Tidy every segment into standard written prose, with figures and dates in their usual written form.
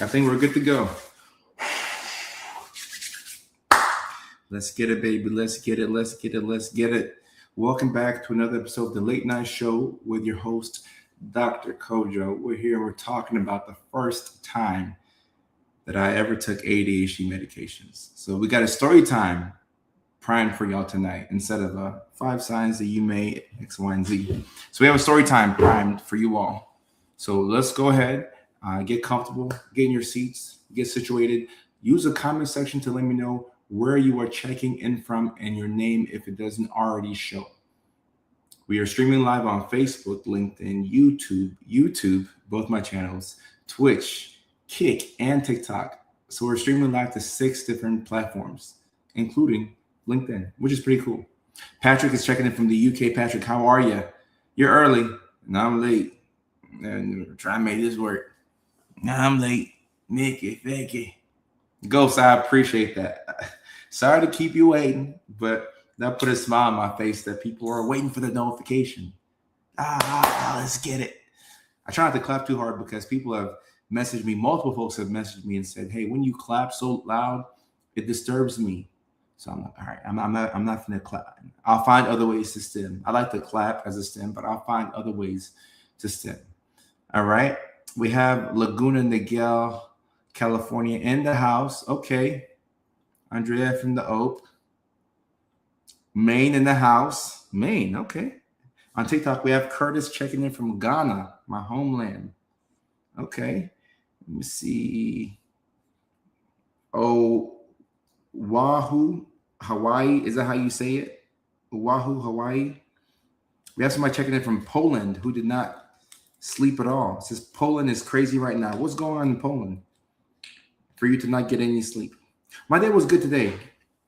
I think we're good to go. Let's get it, baby. Let's get it. Let's get it. Let's get it. Welcome back to another episode of the Late Night Show with your host, Dr. Kojo. We're here. We're talking about the first time that I ever took ADHD medications. So we got a story time primed for y'all tonight instead of 5 signs that you may X, Y, and Z. So we have a story time primed for you all. So let's go ahead, get comfortable, get in your seats, get situated. Use the comment section to let me know where you are checking in from and your name if it doesn't already show. We are streaming live on Facebook, LinkedIn, YouTube, both my channels, Twitch, Kick, and TikTok. So we're streaming live to 6 different platforms, including LinkedIn, which is pretty cool. Patrick is checking in from the UK. Patrick, how are you? You're early. Now I'm late. And try to make this work. Now I'm late. Mickey, Vicky. Ghost, I appreciate that. Sorry to keep you waiting, but that put a smile on my face that people are waiting for the notification. Let's get it. I try not to clap too hard because people have messaged me. Multiple folks have messaged me and said, "Hey, when you clap so loud, it disturbs me." So I'm like, all right, I'm not gonna clap. I'll find other ways to stem. I like to clap as a stem, but I'll find other ways to stem. All right. We have Laguna Niguel, California in the house. Okay. Andrea from the Oak. Maine in the house. Maine. Okay. On TikTok, we have Curtis checking in from Ghana, my homeland. Okay. Let me see. Oahu, Hawaii. Is that how you say it? Oahu, Hawaii. We have somebody checking in from Poland who did not sleep at all. It says Poland is crazy right now. What's going on in Poland for you to not get any sleep? My day was good today.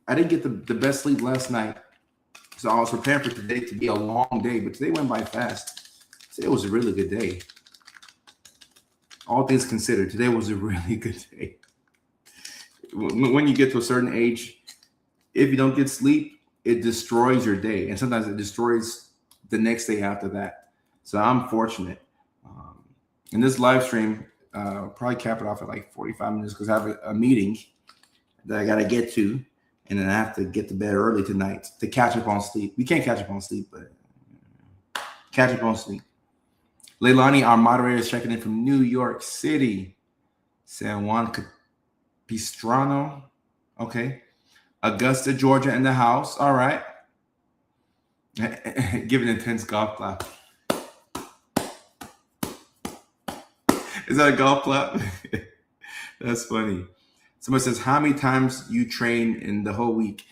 I didn't get the best sleep last night. So I was preparing for today to be a long day, but today went by fast. Today was a really good day. All things considered, today was a really good day. When you get to a certain age, if you don't get sleep, it destroys your day. And sometimes it destroys the next day after that. So I'm fortunate. In this live stream, probably cap it off at like 45 minutes because I have a meeting that I got to get to. And then I have to get to bed early tonight to catch up on sleep. We can't catch up on sleep, but catch up on sleep. Leilani, our moderator, is checking in from New York City. San Juan Capistrano. Okay. Augusta, Georgia in the house. All right. Give an intense golf clap. Is that a golf clap? That's funny. Somebody says, how many times you train in the whole week?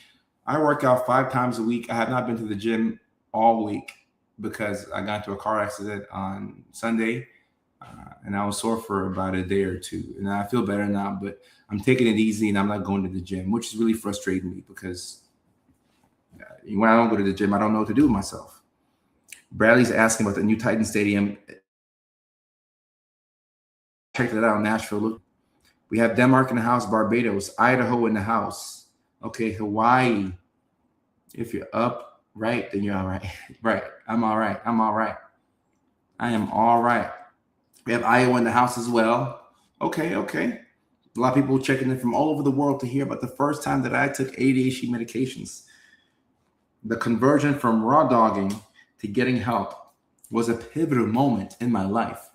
I work out 5 times a week. I have not been to the gym all week because I got into a car accident on Sunday and I was sore for about a day or two. And I feel better now, but I'm taking it easy and I'm not going to the gym, which is really frustrating me because when I don't go to the gym, I don't know what to do with myself. Bradley's asking about the new Titan Stadium. Check that out, Nashville. Look. We have Denmark in the house, Barbados, Idaho in the house. Okay, Hawaii. If you're up, right, then you're all right. Right, I'm all right. I'm all right. I am all right. We have Iowa in the house as well. Okay. A lot of people checking in from all over the world to hear about the first time that I took ADHD medications. The conversion from raw dogging to getting help was a pivotal moment in my life.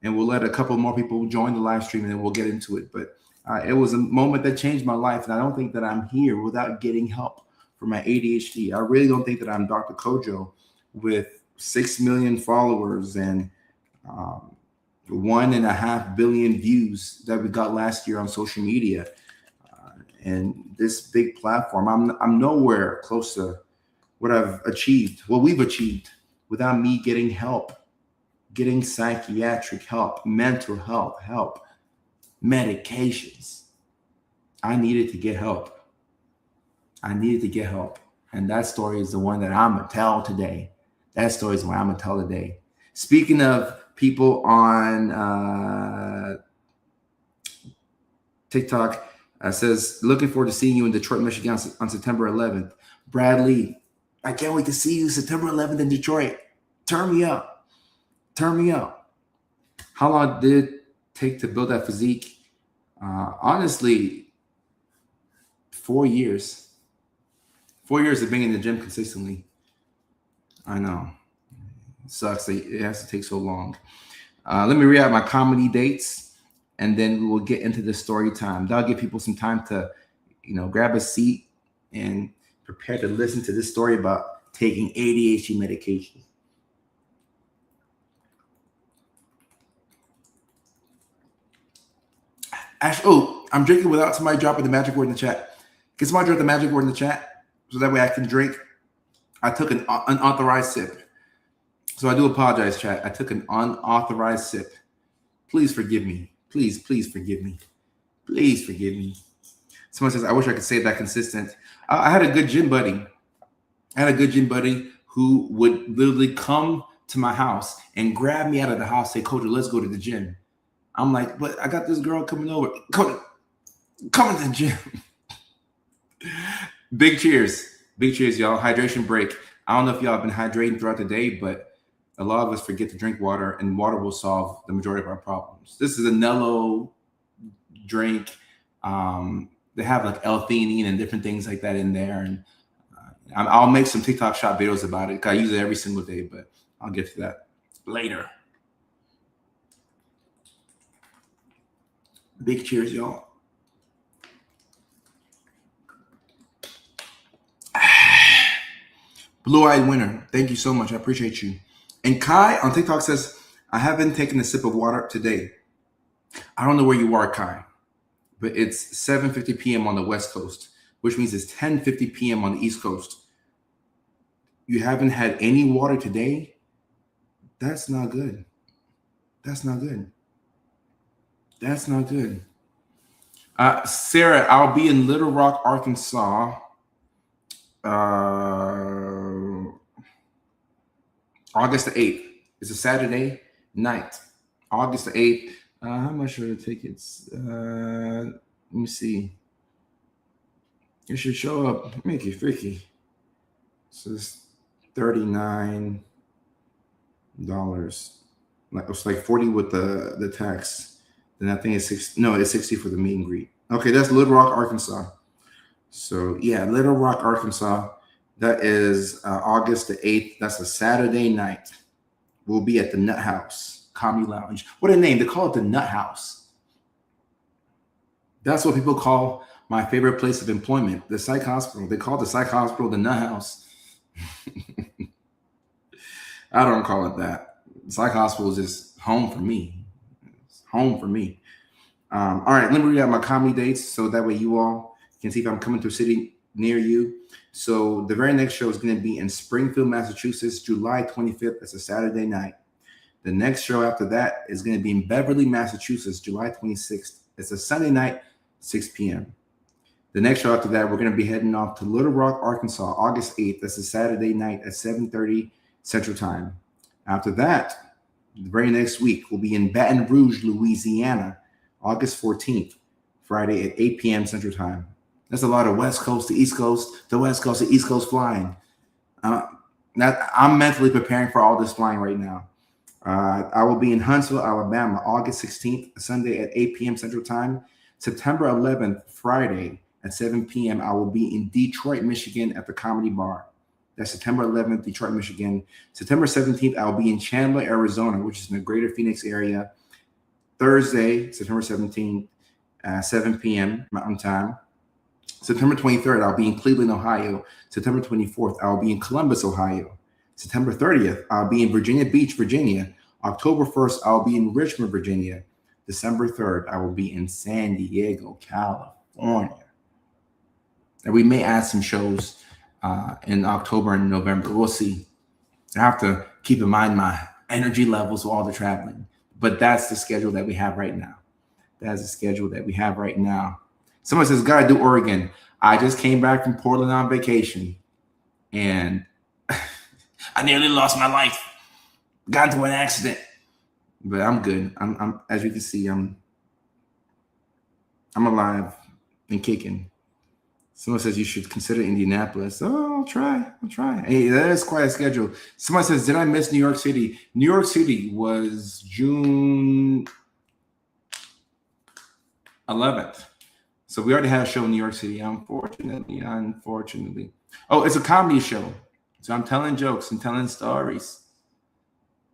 And we'll let a couple more people join the live stream and then we'll get into it. But it was a moment that changed my life. And I don't think that I'm here without getting help for my ADHD. I really don't think that I'm Dr. Kojo with 6 million followers and 1.5 billion views that we got last year on social media. And this big platform, I'm nowhere close to what I've achieved, what we've achieved without me getting help. Getting psychiatric help, mental health help, medications. I needed to get help. And that story is the one that I'm going to tell today. That story is the one I'm going to tell today. Speaking of people on TikTok, says, looking forward to seeing you in Detroit, Michigan on September 11th. Bradley, I can't wait to see you September 11th in Detroit. Turn me up. How long did it take to build that physique? Honestly, 4 years. 4 years of being in the gym consistently. I know. It sucks. It has to take so long. Let me read out my comedy dates, and then we will get into the story time. That'll give people some time to, grab a seat and prepare to listen to this story about taking ADHD medication. I'm drinking without somebody dropping the magic word in the chat. Can somebody drop the magic word in the chat so that way I can drink? I took an unauthorized sip. So I do apologize, chat. I took an unauthorized sip. Please forgive me. Please forgive me. Please forgive me. Someone says, I wish I could say that consistent. I had a good gym buddy. Who would literally come to my house and grab me out of the house, say, Coach, let's go to the gym. I'm like, but I got this girl coming over. Come to the gym. Big cheers, y'all. Hydration break. I don't know if y'all have been hydrating throughout the day, but a lot of us forget to drink water, and water will solve the majority of our problems. This is a Nello drink. They have like L-theanine and different things like that in there, and I'll make some TikTok shop videos about it. I use it every single day, but I'll get to that later. Big cheers, y'all. Blue-eyed winner. Thank you so much. I appreciate you. And Kai on TikTok says, I haven't taken a sip of water today. I don't know where you are, Kai, but it's 7:50 p.m. on the West Coast, which means it's 10:50 p.m. on the East Coast. You haven't had any water today? That's not good. That's not good. That's not good. Sarah, I'll be in Little Rock, Arkansas. August the 8th. It's a Saturday night. August the 8th. How much are the tickets? Let me see. You should show up. Make it freaky. So it's $39. It's like 40 with the tax. Then I think it's 60. No, it's 60 for the meet and greet. Okay, that's Little Rock, Arkansas. So yeah, Little Rock, Arkansas. That is August the 8th. That's a Saturday night. We'll be at the Nut House Comedy Lounge. What a name. They call it the Nut House. That's what people call my favorite place of employment, the psych hospital. They call the psych hospital the Nut House. I don't call it that. Psych hospital is just home for me. It's home for me. All right, let me read out my comedy dates so that way you all can see if I'm coming to a city near you. So the very next show is going to be in Springfield, Massachusetts, July 25th. That's a Saturday night. The next show after that is going to be in Beverly, Massachusetts, July 26th. It's a Sunday night, 6 p.m. The next show after that, we're going to be heading off to Little Rock, Arkansas, August 8th. That's a Saturday night at 7:30 Central Time. After that, the very next week, we'll be in Baton Rouge, Louisiana, August 14th, Friday at 8 p.m. Central Time. That's a lot of West Coast to East Coast, to West Coast to East Coast flying. I'm mentally preparing for all this flying right now. I will be in Huntsville, Alabama, August 16th, Sunday at 8 p.m. Central Time. September 11th, Friday at 7 p.m., I will be in Detroit, Michigan at the Comedy Bar. That's September 11th, Detroit, Michigan. September 17th, I'll be in Chandler, Arizona, which is in the greater Phoenix area. Thursday, September 17th, 7 p.m. Mountain Time. September 23rd, I'll be in Cleveland, Ohio. September 24th, I'll be in Columbus, Ohio. September 30th, I'll be in Virginia Beach, Virginia. October 1st, I'll be in Richmond, Virginia. December 3rd, I will be in San Diego, California. And we may add some shows in October and November. We'll see. I have to keep in mind my energy levels while the traveling. But that's the schedule that we have right now. That's the schedule that we have right now. Someone says, gotta do Oregon. I just came back from Portland on vacation and I nearly lost my life. Got into an accident. But I'm good. I'm as you can see, I'm alive and kicking. Someone says you should consider Indianapolis. Oh, I'll try. Hey, that is quite a schedule. Someone says, did I miss New York City? New York City was June 11th. So we already had a show in New York City. Unfortunately. Oh, it's a comedy show. So I'm telling jokes and telling stories.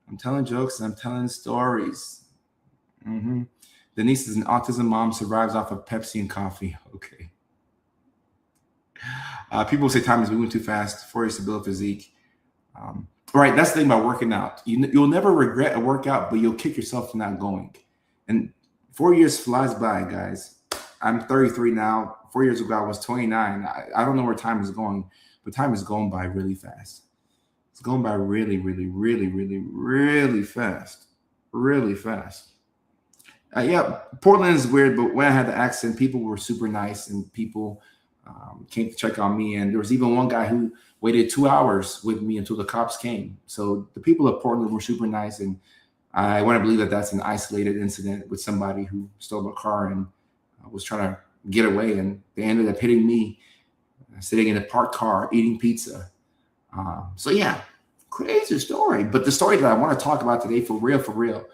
I'm telling jokes and I'm telling stories. Denise is an autism mom, survives off of Pepsi and coffee. Okay. People say time is moving too fast. 4 years to build a physique. Right, that's the thing about working out. You'll never regret a workout, but you'll kick yourself for not going. And 4 years flies by, guys. I'm 33 now. 4 years ago, I was 29. I don't know where time is going, but time is going by really fast. It's going by really, really, really, really, really fast. Really fast. Yeah, Portland is weird, but when I had the accent, people were super nice and people came to check on me. And there was even one guy who waited 2 hours with me until the cops came. So the people of Portland were super nice. And I want to believe that that's an isolated incident with somebody who stole a car and was trying to get away. And they ended up hitting me sitting in a parked car eating pizza. So yeah, crazy story. But the story that I want to talk about today for real,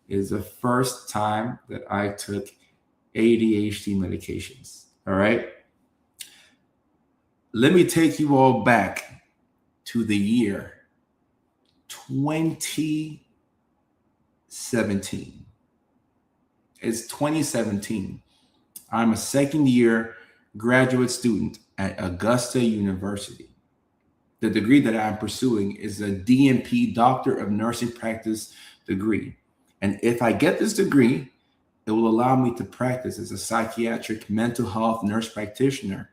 is the first time that I took ADHD medications. All right. Let me take you all back to the year 2017. It's 2017. I'm a second year graduate student at Augusta University. The degree that I'm pursuing is a DNP, Doctor of Nursing Practice degree. And if I get this degree, it will allow me to practice as a psychiatric mental health nurse practitioner.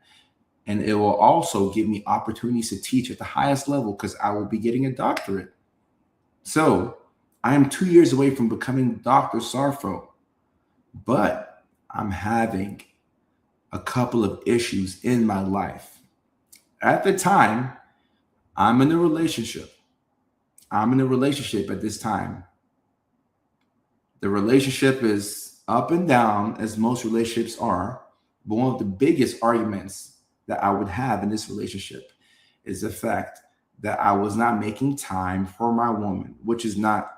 And it will also give me opportunities to teach at the highest level because I will be getting a doctorate. So I am 2 years away from becoming Dr. Sarfo, but I'm having a couple of issues in my life. At the time, I'm in a relationship. At this time. The relationship is up and down, as most relationships are. But one of the biggest arguments that I would have in this relationship is the fact that I was not making time for my woman, which is not,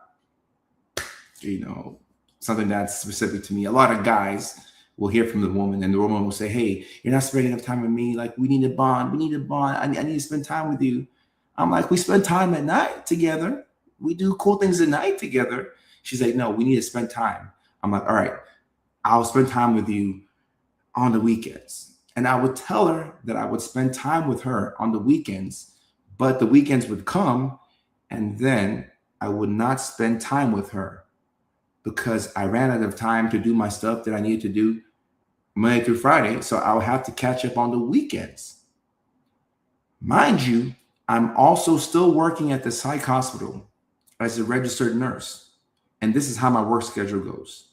something that's specific to me. A lot of guys will hear from the woman and the woman will say, hey, you're not spending enough time with me. Like, we need a bond. I need to spend time with you. I'm like, we spend time at night together. We do cool things at night together. She's like, no, we need to spend time. I'm like, all right, I'll spend time with you on the weekends. And I would tell her that I would spend time with her on the weekends, but the weekends would come and then I would not spend time with her because I ran out of time to do my stuff that I needed to do Monday through Friday. So I would have to catch up on the weekends. Mind you, I'm also still working at the psych hospital as a registered nurse. And this is how my work schedule goes.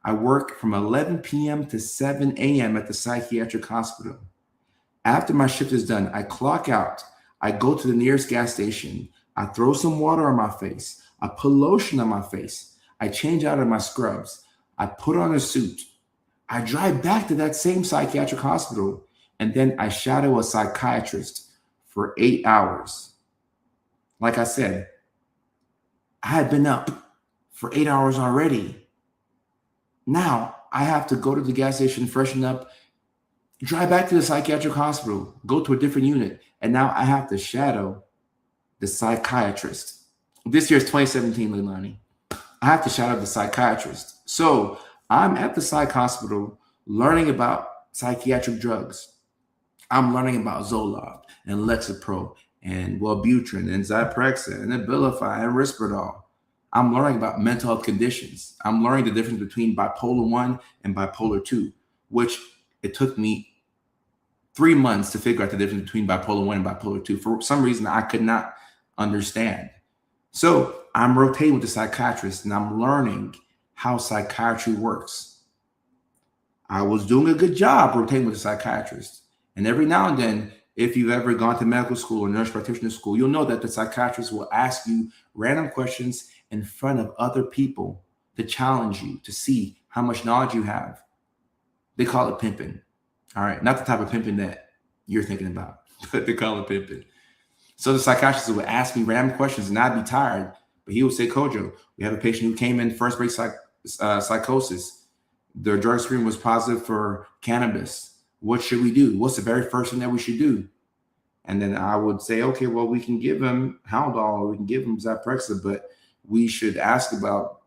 I work from 11 p.m. to 7 a.m. at the psychiatric hospital. After my shift is done, I clock out. I go to the nearest gas station. I throw some water on my face. I put lotion on my face. I change out of my scrubs. I put on a suit. I drive back to that same psychiatric hospital, and then I shadow a psychiatrist for 8 hours. Like I said, I had been up for 8 hours already. Now I have to go to the gas station, freshen up, drive back to the psychiatric hospital, go to a different unit, and now I have to shadow the psychiatrist. This year is 2017, Leilani. I have to shadow the psychiatrist. So I'm at the psych hospital learning about psychiatric drugs. I'm learning about Zoloft and Lexapro and Wellbutrin and Zyprexa and Abilify and Risperdal. I'm learning about mental health conditions. I'm learning the difference between bipolar 1 and bipolar 2, which it took me 3 months to figure out the difference between bipolar 1 and bipolar 2. For some reason, I could not understand. So I'm rotating with the psychiatrist and I'm learning how psychiatry works. I was doing a good job rotating with the psychiatrist. And every now and then, if you've ever gone to medical school or nurse practitioner school, you'll know that the psychiatrist will ask you random questions in front of other people to challenge you, to see how much knowledge you have. They call it pimping. All right. Not the type of pimping that you're thinking about, but they call it pimping. So the psychiatrist would ask me random questions and I'd be tired, but he would say, Kojo, we have a patient who came in first break psychosis. Their drug screen was positive for cannabis. What should we do? What's the very first thing that we should do? And then I would say, okay, well, we can give him Haldol or we can give him Zyprexa, but we should ask about,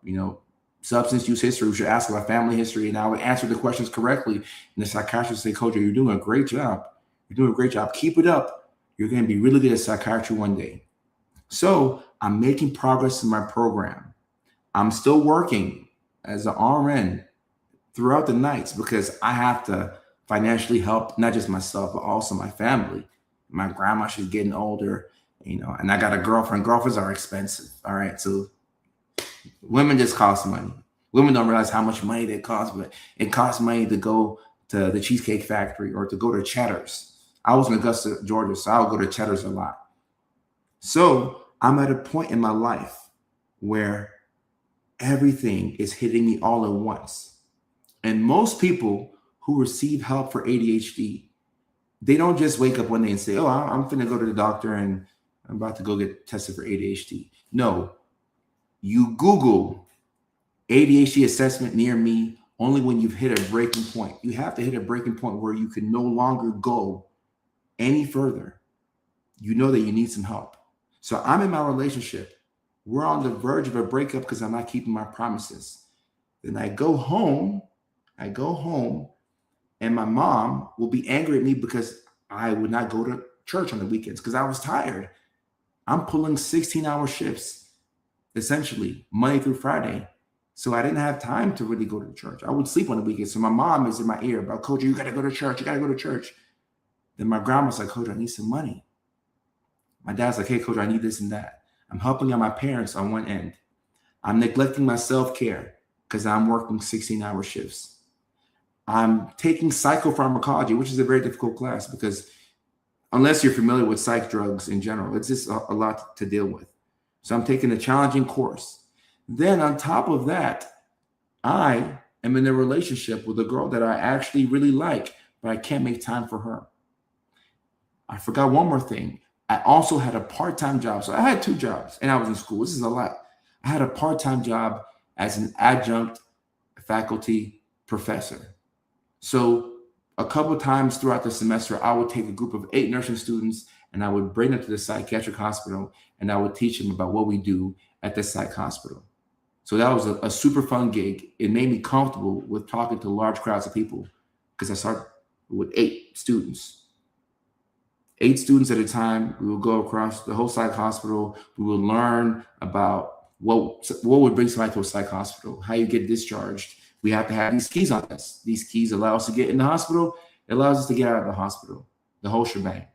substance use history. We should ask about family history. And I would answer the questions correctly. And the psychiatrist would say, Coach, you're doing a great job. You're doing a great job. Keep it up. You're going to be really good at psychiatry one day. So I'm making progress in my program. I'm still working as an RN throughout the nights because I have to financially help not just myself, but also my family. My grandma, she's getting older, and I got a girlfriend. Girlfriends are expensive. All right. So women just cost money. Women don't realize how much money they cost, but it costs money to go to the Cheesecake Factory or to go to Cheddar's. I was in Augusta, Georgia, so I would go to Cheddar's a lot. So I'm at a point in my life where everything is hitting me all at once. And most people who receive help for ADHD, they don't just wake up one day and say, oh, I'm going to go to the doctor and I'm about to go get tested for ADHD. No, you Google ADHD assessment near me only when you've hit a breaking point. You have to hit a breaking point where you can no longer go any further. You know that you need some help. So I'm in my relationship. We're on the verge of a breakup because I'm not keeping my promises. Then I go home, and my mom will be angry at me because I would not go to church on the weekends because I was tired. I'm pulling 16-hour shifts, essentially, Monday through Friday. So I didn't have time to really go to church. I would sleep on the weekends. So my mom is in my ear about, Coach, you got to go to church. You got to go to church. Then my grandma's like, Coach, I need some money. My dad's like, hey, Coach, I need this and that. I'm helping out my parents on one end. I'm neglecting my self-care because I'm working 16-hour shifts. I'm taking psychopharmacology, which is a very difficult class because unless you're familiar with psych drugs in general, it's just a lot to deal with. So I'm taking a challenging course. Then on top of that, I am in a relationship with a girl that I actually really like, but I can't make time for her. I forgot one more thing. I also had a part-time job. So I had 2 jobs and I was in school. This is a lot. I had a part-time job as an adjunct faculty professor. So a couple of times throughout the semester, I would take a group of 8 nursing students and I would bring them to the psychiatric hospital and I would teach them about what we do at the psych hospital. So that was a super fun gig. It made me comfortable with talking to large crowds of people because I started with 8 students. 8 students at a time. We would go across the whole psych hospital. We would learn about what would bring somebody to a psych hospital, how you get discharged. We have to have these keys on us. These keys allow us to get in the hospital. It allows us to get out of the hospital, the whole shebang.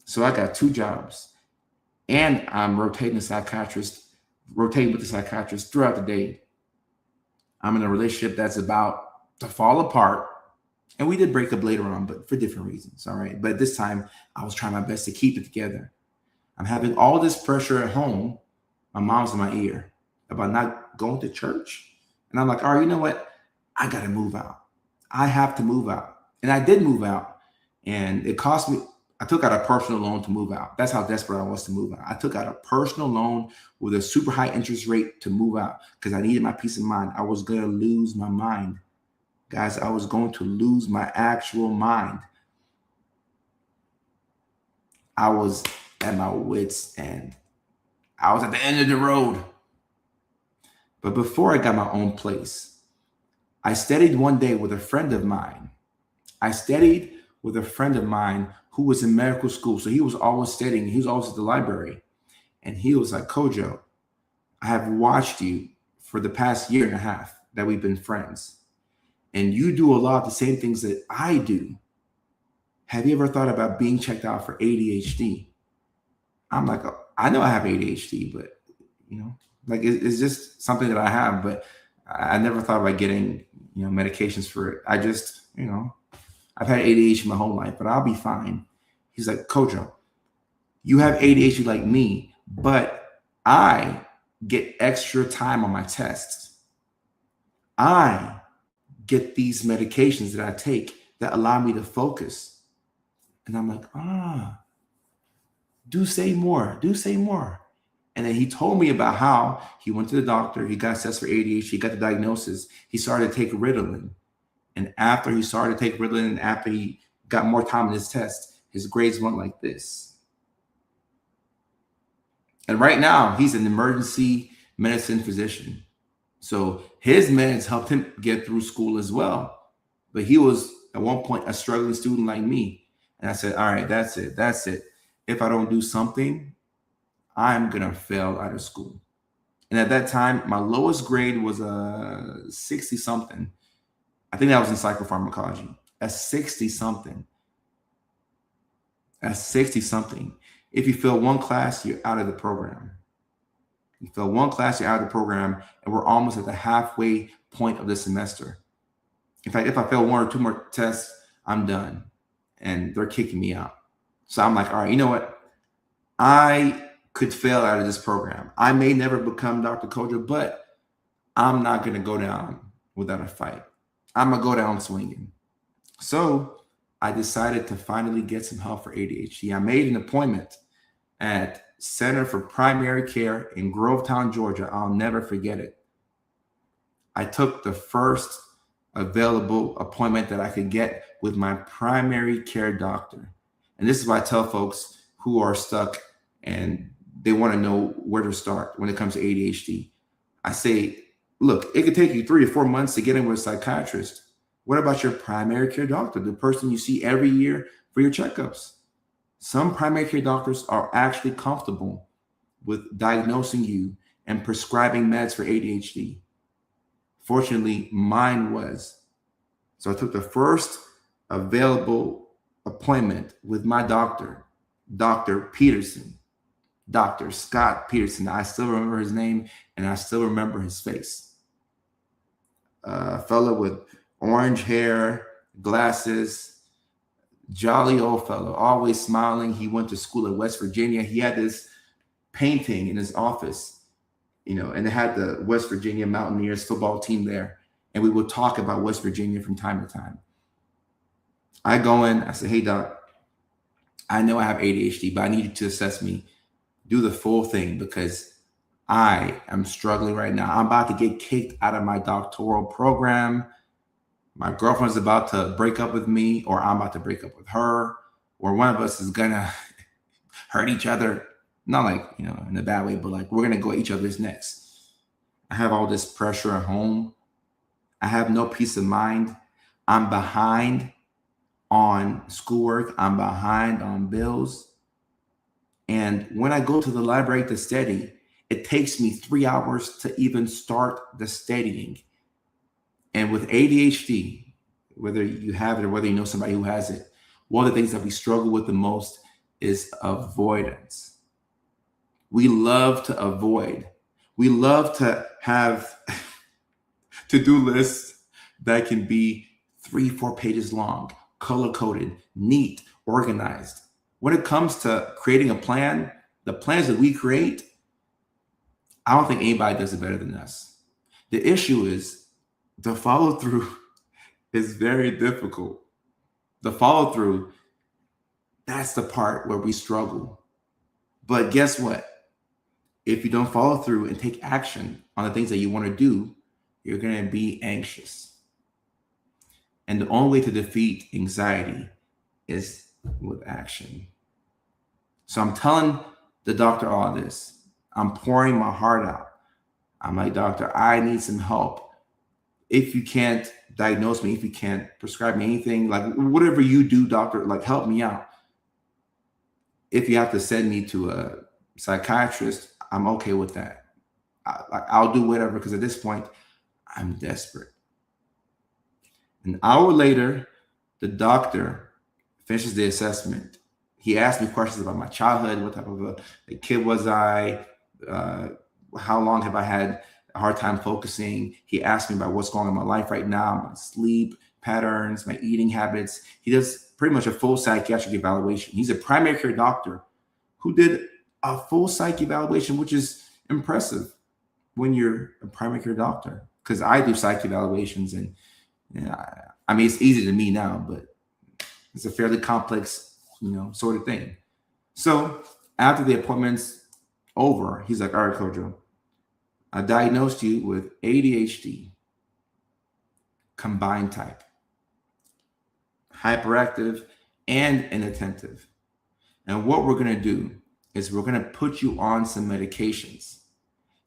So I got 2 jobs. And I'm rotating with the psychiatrist throughout the day. I'm in a relationship that's about to fall apart. And we did break up later on, but for different reasons, all right? But this time, I was trying my best to keep it together. I'm having all this pressure at home. My mom's in my ear about not going to church. And I'm like, all right, you know what? I got to move out. I have to move out. And I did move out. And it cost me, I took out a personal loan to move out. That's how desperate I was to move out. I took out a personal loan with a super high interest rate to move out because I needed my peace of mind. I was going to lose my mind. Guys, I was going to lose my actual mind. I was at my wits' end. I was at the end of the road. But before I got my own place, I studied one day with a friend of mine. Who was in medical school. So he was always studying. He was always at the library. And he was like, Kojo, I have watched you for the past 1.5 years that we've been friends. And you do a lot of the same things that I do. Have you ever thought about being checked out for ADHD? I'm like, oh, I know I have ADHD, but like it's just something that I have, but I never thought about getting, medications for it. I just, I've had ADHD my whole life, but I'll be fine. He's like, Kojo, you have ADHD like me, but I get extra time on my tests. I get these medications that I take that allow me to focus. And I'm like, do say more. And then he told me about how he went to the doctor, he got assessed for ADHD, he got the diagnosis, he started to take Ritalin. And after he started to take Ritalin, and after he got more time in his test, his grades went like this. And right now, he's an emergency medicine physician. So his meds helped him get through school as well. But he was at one point a struggling student like me. And I said, all right, that's it. That's it. If I don't do something, I'm going to fail out of school. And at that time, my lowest grade was a 60 something. I think that was in psychopharmacology. A 60 something. A 60 something. If you fail one class, you're out of the program. You fail one class, you're out of the program, and we're almost at the halfway point of the semester. In fact, if I fail one or two more tests, I'm done, and they're kicking me out. So I'm like, all right, you know what? I could fail out of this program. I may never become Dr. Kojo, but I'm not going to go down without a fight. I'm going to go down swinging. So I decided to finally get some help for ADHD. I made an appointment at Center for Primary Care in Grovetown, Georgia. I'll never forget it. I took the first available appointment that I could get with my primary care doctor. And this is what I tell folks who are stuck and they want to know where to start when it comes to ADHD. I say, look, it could take you 3 to 4 months to get in with a psychiatrist. What about your primary care doctor, the person you see every year for your checkups? Some primary care doctors are actually comfortable with diagnosing you and prescribing meds for ADHD. Fortunately, mine was. So I took the first available appointment with my doctor, Dr. Peterson, Dr. Scott Peterson. I still remember his name and I still remember his face. A fellow with orange hair, glasses, jolly old fellow, always smiling. He went to school at West Virginia. He had this painting in his office, and they had the West Virginia Mountaineers football team there. And we would talk about West Virginia from time to time. I go in, I say, hey, doc, I know I have ADHD, but I need you to assess me. Do the full thing because I am struggling right now. I'm about to get kicked out of my doctoral program. My girlfriend's about to break up with me, or I'm about to break up with her, or one of us is gonna hurt each other. Not like, in a bad way, but like we're gonna go at each other's necks. I have all this pressure at home. I have no peace of mind. I'm behind on schoolwork. I'm behind on bills. And when I go to the library to study, it takes me 3 hours to even start the studying. And with ADHD, whether you have it or whether you know somebody who has it, one of the things that we struggle with the most is avoidance. We love to avoid. We love to have to-do lists that can be 3-4 pages long, color-coded, neat, organized. When it comes to creating a plan, the plans that we create, I don't think anybody does it better than us. The issue is the follow-through is very difficult. The follow-through, that's the part where we struggle. But guess what? If you don't follow through and take action on the things that you want to do, you're going to be anxious. And the only way to defeat anxiety is with action. So I'm telling the doctor all this. I'm pouring my heart out. I'm like, doctor, I need some help. If you can't diagnose me, if you can't prescribe me anything, like whatever you do, doctor, like help me out. If you have to send me to a psychiatrist, I'm okay with that. I'll do whatever, because at this point, I'm desperate. An hour later, the doctor finishes the assessment. He asked me questions about my childhood, what type of a kid was I, how long have I had a hard time focusing. He asked me about what's going on in my life right now, my sleep patterns, my eating habits. He does pretty much a full psychiatric evaluation. He's a primary care doctor who did a full psych evaluation, which is impressive when you're a primary care doctor, because I do psych evaluations, and I mean, it's easy to me now, but it's a fairly complex, sort of thing. So after the appointment's over, he's like, all right, Kojo, I diagnosed you with ADHD combined type. hyperactive, and inattentive. And what we're going to do is we're going to put you on some medications.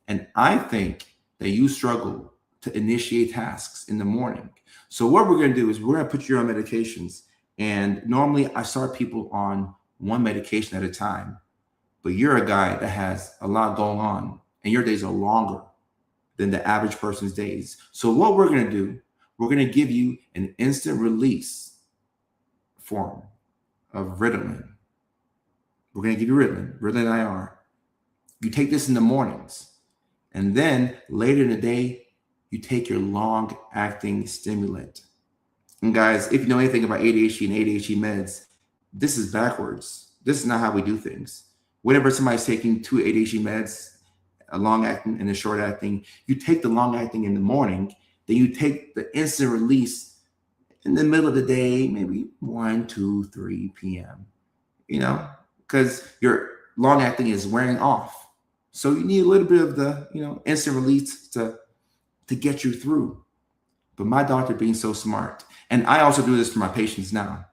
And I think that you struggle to initiate tasks in the morning. So what we're going to do is we're going to put you on medications. And normally I start people on one medication at a time. But you're a guy that has a lot going on, and your days are longer than the average person's days. So what we're going to do, we're going to give you an instant release form of Ritalin. We're going to give you Ritalin IR. You take this in the mornings, and then later in the day, you take your long-acting stimulant. And guys, if you know anything about ADHD and ADHD meds, this is backwards. This is not how we do things. Whenever somebody's taking 2 ADHD meds, a long-acting and a short-acting, you take the long-acting in the morning, then you take the instant release in the middle of the day, maybe 1, 2, 3 p.m., because your long-acting is wearing off. So you need a little bit of the, instant release to get you through. But my doctor being so smart, and I also do this for my patients now,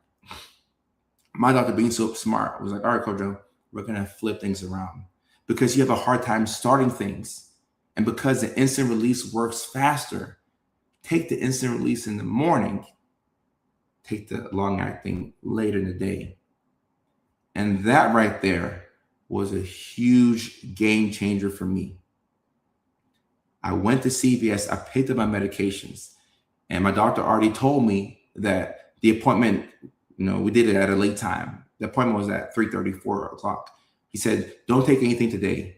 my doctor being so smart was like, all right, Kojo, we're going to flip things around because you have a hard time starting things. And because the instant release works faster, take the instant release in the morning, take the long acting later in the day. And that right there was a huge game changer for me. I went to CVS, I picked up my medications, and my doctor already told me that the appointment, we did it at a late time. The appointment was at 3:30, 4 o'clock. He said, don't take anything today.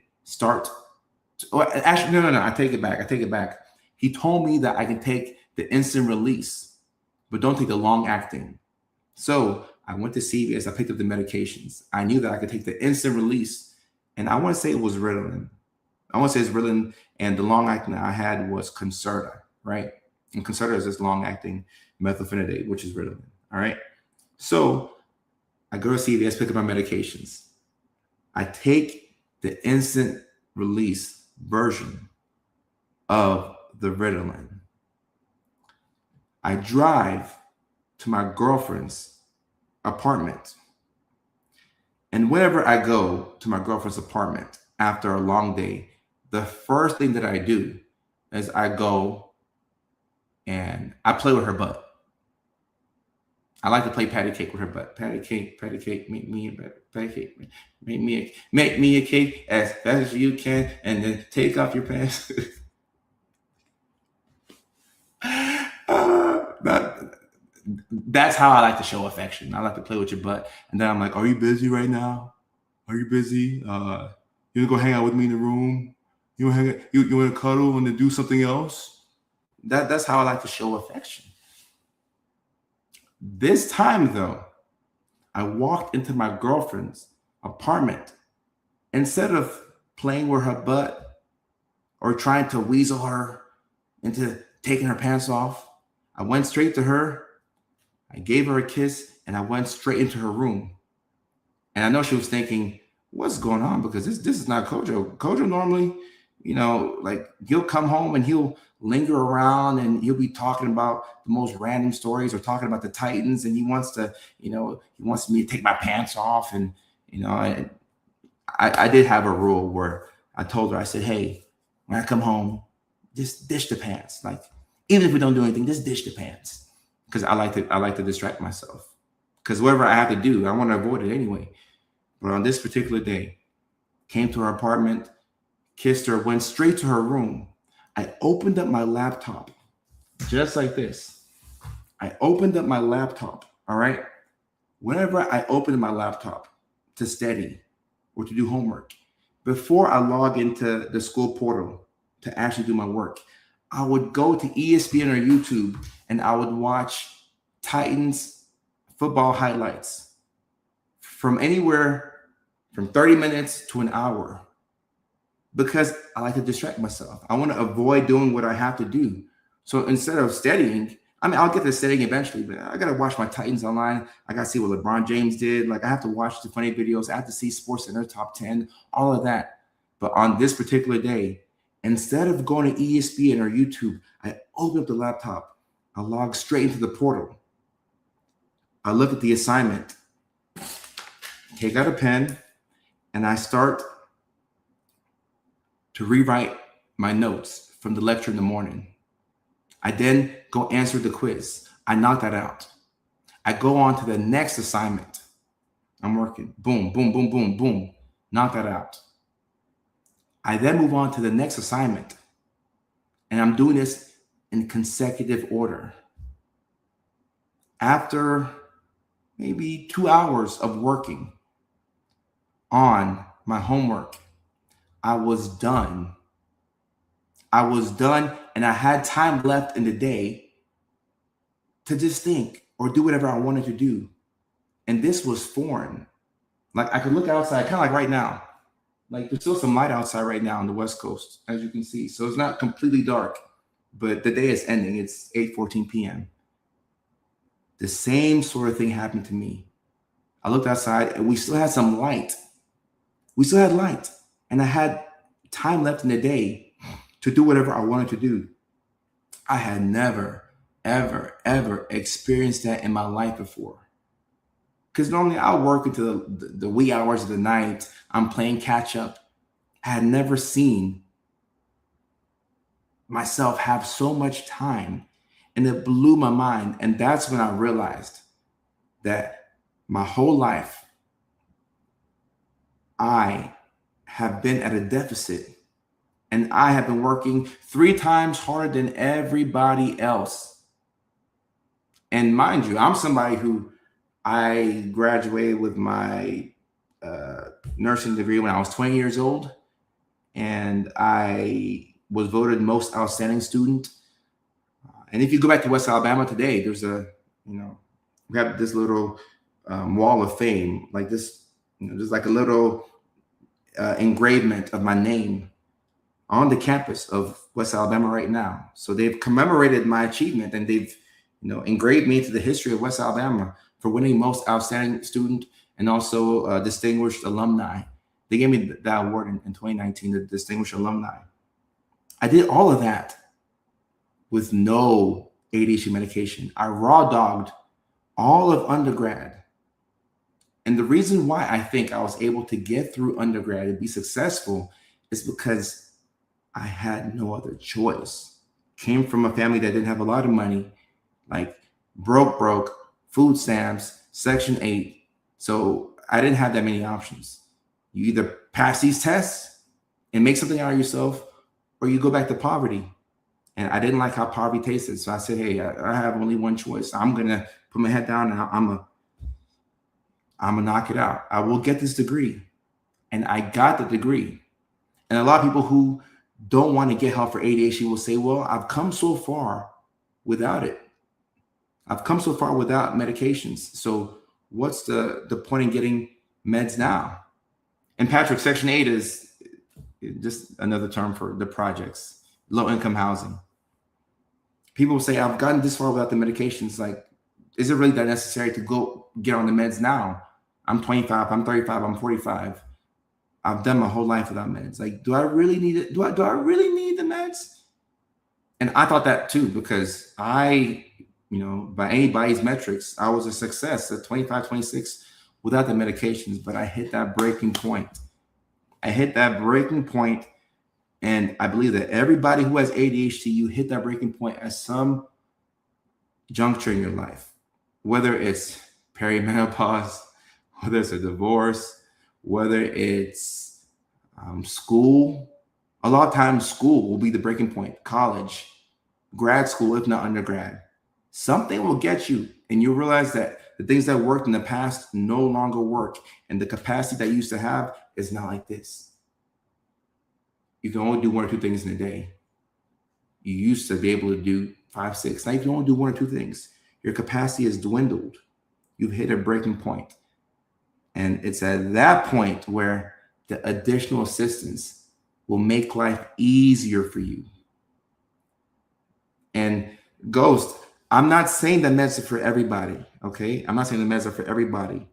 Actually, no. I take it back. He told me that I can take the instant release, but don't take the long acting. So I went to CVS. I picked up the medications. I knew that I could take the instant release, and I want to say it was Ritalin. And the long acting I had was Concerta, right? And Concerta is this long acting methylphenidate, which is Ritalin. All right. So I go to CVS, pick up my medications. I take the instant release version of the Ritalin. I drive to my girlfriend's apartment. And whenever I go to my girlfriend's apartment after a long day, the first thing that I do is I go and I play with her butt. I like to play patty cake with her butt. Patty cake, make me a cake as fast as you can, and then take off your pants. That's how I like to show affection. I like to play with your butt, and then I'm like, "Are you busy right now? Are you busy? You wanna go hang out with me in the room? You wanna cuddle and then do something else?" That's how I like to show affection. This time, though, I walked into my girlfriend's apartment. Instead of playing with her butt or trying to weasel her into taking her pants off, I went straight to her. I gave her a kiss, and I went straight into her room. And I know she was thinking, what's going on? Because this is not Kojo. Kojo normally, he'll come home and he'll linger around and he'll be talking about the most random stories or talking about the Titans, and he wants me to take my pants off. And I did have a rule where I told her, I said, hey, when I come home, just dish the pants. Like, even if we don't do anything, just dish the pants. Because I like to distract myself. Because whatever I have to do, I want to avoid it anyway. But on this particular day, came to her apartment, kissed her, went straight to her room. I opened up my laptop, just like this. I opened up my laptop, all right? Whenever I opened my laptop to study or to do homework, before I log into the school portal to actually do my work, I would go to ESPN or YouTube and I would watch Titans football highlights from anywhere from 30 minutes to an hour, because I like to distract myself. I want to avoid doing what I have to do. So instead of studying, I'll get to studying eventually, but I got to watch my Titans online. I got to see what LeBron James did. Like, I have to watch the funny videos. I have to see Sports Center Top 10, all of that. But on this particular day, instead of going to ESPN or YouTube, I opened up the laptop. I logged straight into the portal. I look at the assignment, take out a pen, and I start to rewrite my notes from the lecture in the morning. I then go answer the quiz. I knock that out. I go on to the next assignment. I'm working. Boom, boom, boom, boom, boom. Knock that out. I then move on to the next assignment. And I'm doing this in consecutive order. After maybe 2 hours of working on my homework, I was done. I was done, and I had time left in the day to just think or do whatever I wanted to do. And this was foreign. Like I could look outside, kind of like right now. Like there's still some light outside right now on the West Coast, as you can see. So it's not completely dark, but the day is ending. It's 8:14 p.m. The same sort of thing happened to me. I looked outside and we still had some light. We still had light. And I had time left in the day to do whatever I wanted to do. I had never, ever, ever experienced that in my life before. Because normally I'll work into the wee hours of the night. I'm playing catch up. I had never seen myself have so much time. And it blew my mind. And that's when I realized that my whole life, I have been at a deficit. And I have been working 3 times harder than everybody else. And mind you, I'm somebody who I graduated with my nursing degree when I was 20 years old. And I was voted most outstanding student. And if you go back to West Alabama today, there's we have this little wall of fame, like this, there's like a little engravement of my name on the campus of West Alabama right now. So they've commemorated my achievement and they've, engraved me into the history of West Alabama for winning most outstanding student and also distinguished alumni. They gave me that award in 2019, the distinguished alumni. I did all of that with no ADHD medication. I raw dogged all of undergrad. And the reason why I think I was able to get through undergrad and be successful is because I had no other choice. Came from a family that didn't have a lot of money, like broke, food stamps, Section 8. So I didn't have that many options. You either pass these tests and make something out of yourself, or you go back to poverty. And I didn't like how poverty tasted. So I said, hey, I have only one choice. I'm going to put my head down and I'm going to knock it out. I will get this degree. And I got the degree. And a lot of people who don't want to get help for ADHD will say, well, I've come so far without it. I've come so far without medications. So what's the point in getting meds now? And Patrick, Section 8 is just another term for the projects, low-income housing. People will say, I've gotten this far without the medications. Like, is it really that necessary to go get on the meds now? I'm 25, I'm 35, I'm 45. I've done my whole life without meds. Like, do I really need it? Do I really need the meds? And I thought that too, because I, by anybody's metrics, I was a success at 25, 26 without the medications, but I hit that breaking point. And I believe that everybody who has ADHD, you hit that breaking point at some juncture in your life, whether it's perimenopause, whether it's a divorce, whether it's school. A lot of times school will be the breaking point, college, grad school, if not undergrad. Something will get you and you realize that the things that worked in the past no longer work. And the capacity that you used to have is not like this. You can only do 1 or 2 things in a day. You used to be able to do 5, 6. Now you can only do 1 or 2 things. Your capacity has dwindled. You've hit a breaking point. And it's at that point where the additional assistance will make life easier for you. And Ghost, I'm not saying that meds are for everybody, okay? I'm not saying the meds are for everybody.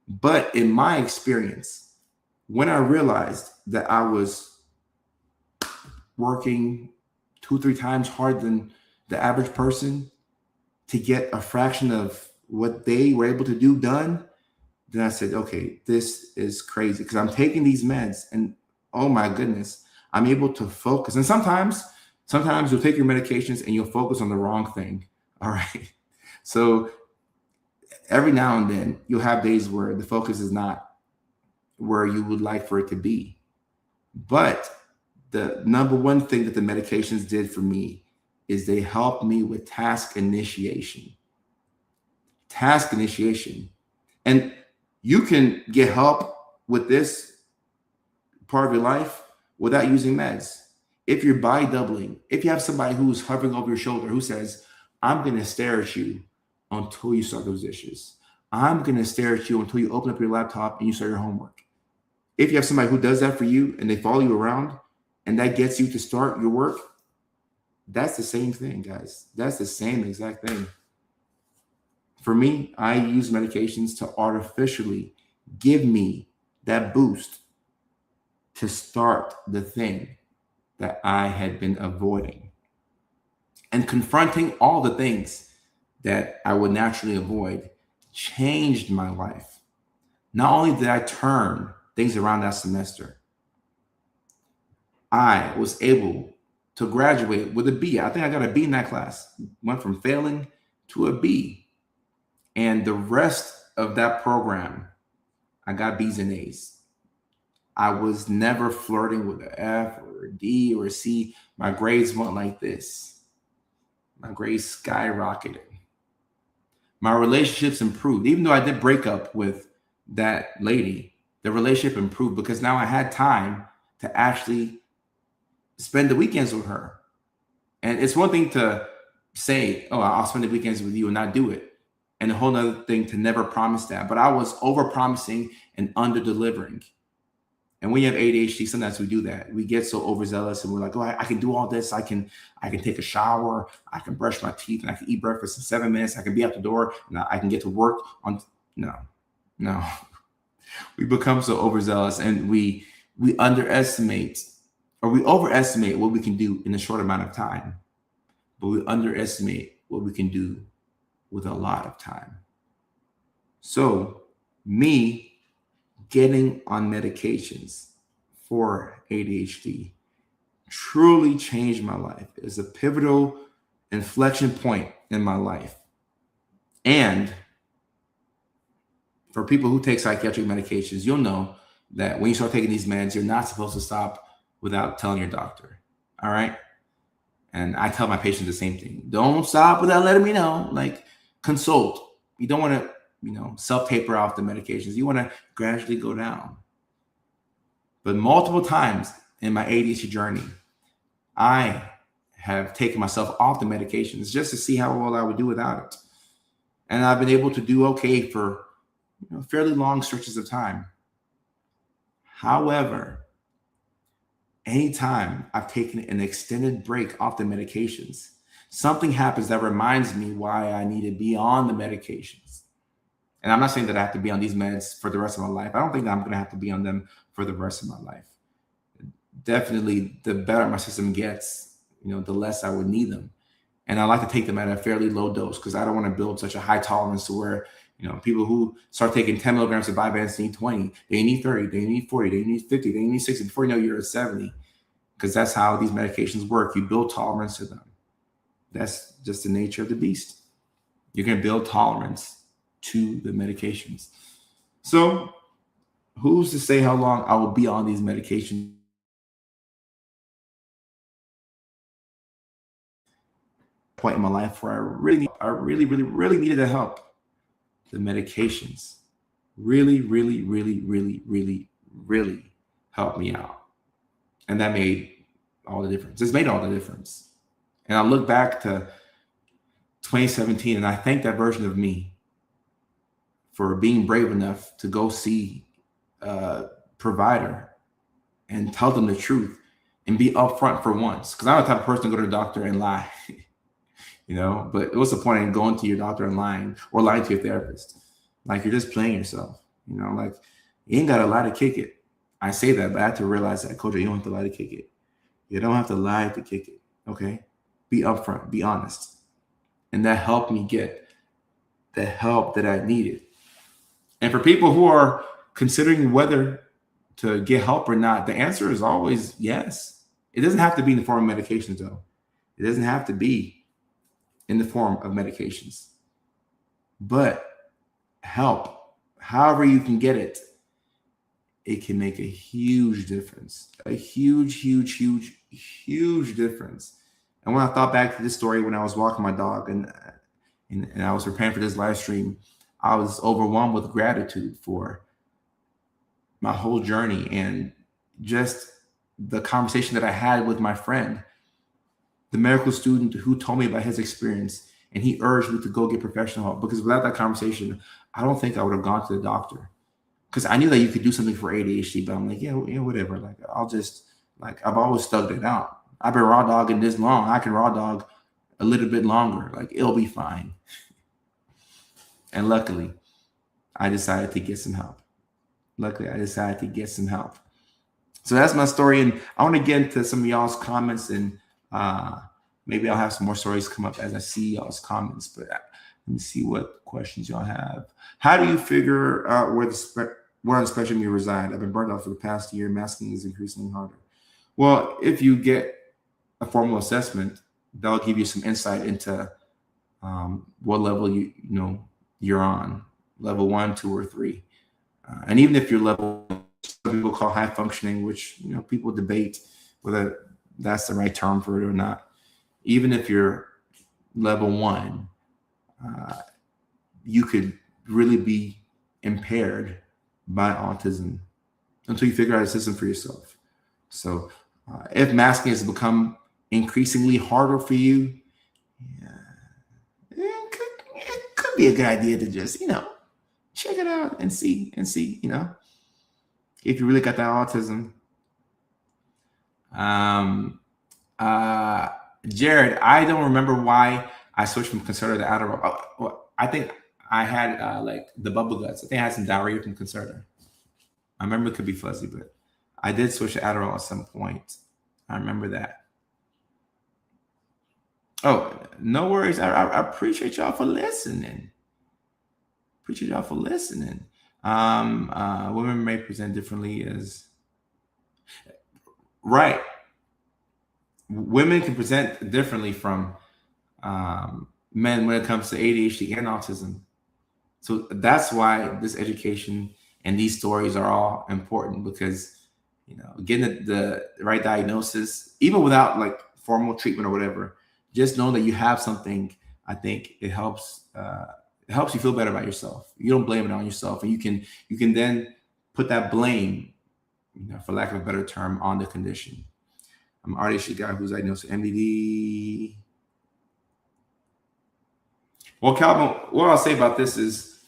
But in my experience, when I realized that I was working 2, 3 times harder than the average person to get a fraction of what they were able to do done, then I said, okay, this is crazy because I'm taking these meds and oh my goodness, I'm able to focus. And sometimes you'll take your medications and you'll focus on the wrong thing. All right. So every now and then you'll have days where the focus is not where you would like for it to be. But the number one thing that the medications did for me is they helped me with task initiation. Task initiation. And you can get help with this part of your life without using meds. If you're body doubling, if you have somebody who's hovering over your shoulder who says, I'm going to stare at you until you start those dishes. I'm going to stare at you until you open up your laptop and you start your homework. If you have somebody who does that for you and they follow you around and that gets you to start your work, that's the same thing, guys. That's the same exact thing. For me, I use medications to artificially give me that boost to start the thing that I had been avoiding. And confronting all the things that I would naturally avoid changed my life. Not only did I turn things around that semester, I was able to graduate with a B. I think I got a B in that class. Went from failing to a B. And the rest of that program, I got B's and A's. I was never flirting with an F or a D or a C. My grades went like this. My grades skyrocketed. My relationships improved. Even though I did break up with that lady, the relationship improved because now I had time to actually spend the weekends with her. And it's one thing to say, oh, I'll spend the weekends with you and not do it. And a whole other thing to never promise that. But I was over promising and under delivering. And when you have ADHD, sometimes we do that. We get so overzealous and we're like, oh, I can do all this. I can take a shower. I can brush my teeth and I can eat breakfast in 7 minutes. I can be out the door and I can get to work on. No. We become so overzealous and we underestimate or we overestimate what we can do in a short amount of time. But we underestimate what we can do with a lot of time. So me getting on medications for ADHD truly changed my life. It was a pivotal inflection point in my life. And for people who take psychiatric medications, you'll know that when you start taking these meds, you're not supposed to stop without telling your doctor. All right. And I tell my patients the same thing. Don't stop without letting me know. Like, consult. You don't want to, self-taper off the medications. You want to gradually go down. But multiple times in my ADHD journey, I have taken myself off the medications just to see how well I would do without it. And I've been able to do okay for fairly long stretches of time. However, anytime I've taken an extended break off the medications, something happens that reminds me why I need to be on the medications. And I'm not saying that I have to be on these meds for the rest of my life. I don't think that I'm going to have to be on them for the rest of my life. Definitely, the better my system gets, the less I would need them. And I like to take them at a fairly low dose because I don't want to build such a high tolerance to where, people who start taking 10 milligrams of Vyvanse need 20, they need 30, they need 40, they need 50, they need 60 before you know you're at 70. Because that's how these medications work. You build tolerance to them. That's just the nature of the beast. You're going to build tolerance to the medications. So who's to say how long I will be on these medications? Point in my life where I really needed the help. The medications really helped me out. And that made all the difference. It's made all the difference. And I look back to 2017 and I thank that version of me for being brave enough to go see a provider and tell them the truth and be upfront for once. Because I'm the type of person to go to the doctor and lie. But what's the point in going to your doctor and lying or lying to your therapist? Like, you're just playing yourself, like, you ain't got to lie to kick it. I say that, but I have to realize that, Coach, you don't have to lie to kick it. You don't have to lie to kick it, okay? Be upfront, be honest. And that helped me get the help that I needed. And for people who are considering whether to get help or not, the answer is always yes. It doesn't have to be in the form of medications, though. It doesn't have to be in the form of medications. But help, however you can get it, it can make a huge difference. A huge, huge, huge, huge difference. And when I thought back to this story when I was walking my dog and I was preparing for this live stream, I was overwhelmed with gratitude for my whole journey and just the conversation that I had with my friend, the medical student who told me about his experience, and he urged me to go get professional help, because without that conversation, I don't think I would have gone to the doctor, because I knew that you could do something for ADHD, but I'm like, yeah, whatever. Like, I'll just, like, I've always stuck it out. I've been raw dogging this long. I can raw dog a little bit longer. Like, it'll be fine. And luckily, I decided to get some help. So that's my story. And I want to get into some of y'all's comments, and maybe I'll have some more stories come up as I see y'all's comments. But let me see what questions y'all have. How do you figure out where on the spectrum you reside? I've been burned out for the past year. Masking is increasingly harder. Well, if you get a formal assessment, that'll give you some insight into what level you're on, level 1, 2, or 3. And even if you're level, some people call high functioning, which people debate whether that's the right term for it or not. Even if you're level 1, you could really be impaired by autism until you figure out a system for yourself. So if masking has become increasingly harder for you, it could be a good idea to just, check it out and see, if you really got that autism. Jared, I don't remember why I switched from Concerta to Adderall. Well, I think I had like the bubble guts. I think I had some diarrhea from Concerta. I remember it could be fuzzy, but I did switch to Adderall at some point. I remember that. Oh, no worries. I appreciate y'all for listening. Women may present differently as right. Women can present differently from men when it comes to ADHD and autism. So that's why this education and these stories are all important, because getting the right diagnosis, even without like formal treatment or whatever, just know that you have something. I think it helps you feel better about yourself. You don't blame it on yourself, and you can then put that blame, for lack of a better term, on the condition. I'm an ADHD guy who's diagnosed with MDD. Well, Calvin, what I'll say about this is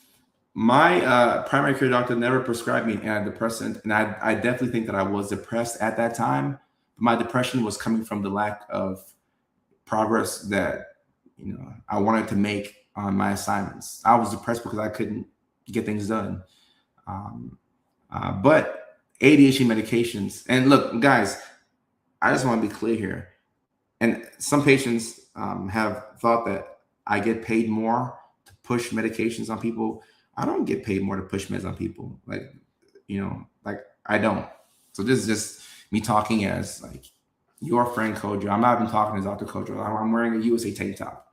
my primary care doctor never prescribed me an antidepressant, and I definitely think that I was depressed at that time. My depression was coming from the lack of progress that I wanted to make on my assignments. I was depressed because I couldn't get things done. But ADHD medications, and look, guys, I just want to be clear here. And some patients have thought that I get paid more to push medications on people. I don't get paid more to push meds on people. Like I don't. So this is just me talking as like your friend Kojo. I'm not even talking as Dr. Kojo. I'm wearing a USA tank top.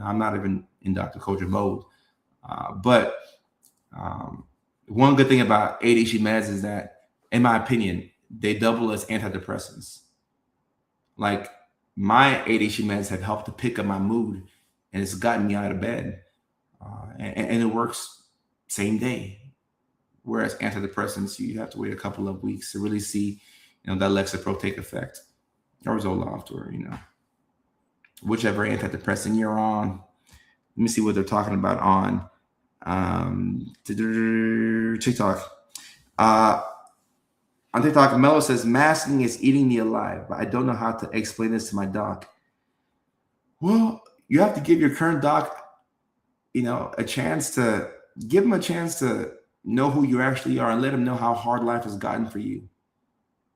I'm not even in Dr. Kojo mode. But one good thing about ADHD meds is that, in my opinion, they double as antidepressants. Like, my ADHD meds have helped to pick up my mood, and it's gotten me out of bed. And it works same day. Whereas antidepressants, you have to wait a couple of weeks to really see, that Lexapro effect, or Zoloft, or whichever antidepressant you're on. Let me see what they're talking about on TikTok. On TikTok, Mello says, masking is eating me alive, but I don't know how to explain this to my doc. Well, you have to give your current doc, a chance to know who you actually are, and let him know how hard life has gotten for you.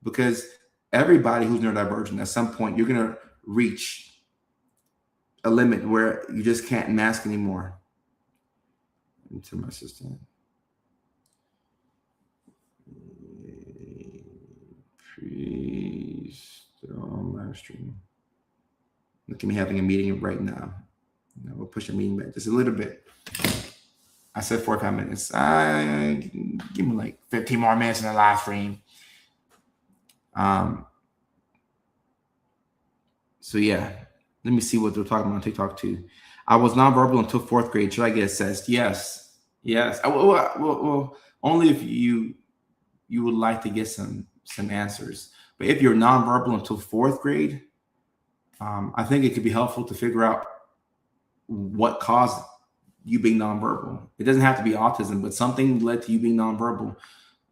Because everybody who's neurodivergent, at some point, you're going to reach a limit where you just can't mask anymore. into my assistant. Please on live stream. Look at me having a meeting right now. We'll push the meeting back just a little bit. I said 45 minutes. Give me like 15 more minutes in the live stream. So yeah, let me see what they're talking about on TikTok too. I was nonverbal until 4th grade. Should I get assessed? Yes. Well, only if you would like to get some answers. But if you're nonverbal until 4th grade, I think it could be helpful to figure out what caused you being nonverbal. It doesn't have to be autism, but something led to you being nonverbal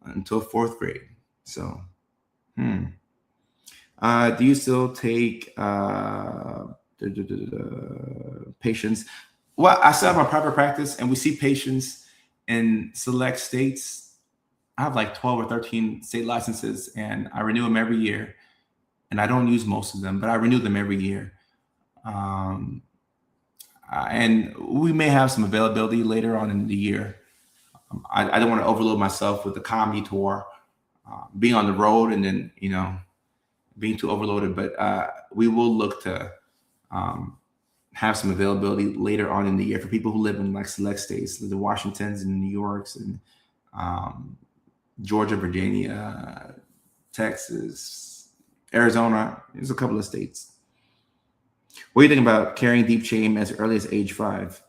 until 4th grade. So, do you still take patients? Well, I still have my private practice, and we see patients in select states. I have like 12 or 13 state licenses, and I renew them every year. And I don't use most of them, but I renew them every year. And we may have some availability later on in the year. I don't want to overload myself with the comedy tour, being on the road, and then being too overloaded. But we will look to have some availability later on in the year for people who live in like select states, the Washingtons and New Yorks and Georgia, Virginia, Texas, Arizona. There's a couple of states. What do you think about carrying deep shame as early as age 5?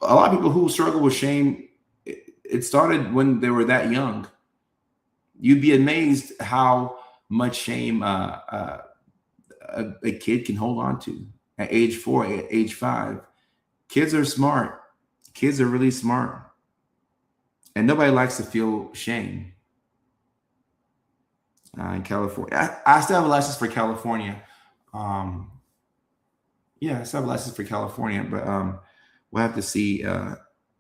A lot of people who struggle with shame, it started when they were that young. You'd be amazed how much shame a kid can hold on to at age 4, at age 5. Kids are smart. Kids are really smart. And nobody likes to feel shame. In California, I still have a license for California. Yeah, I still have a license for California, but we'll have to see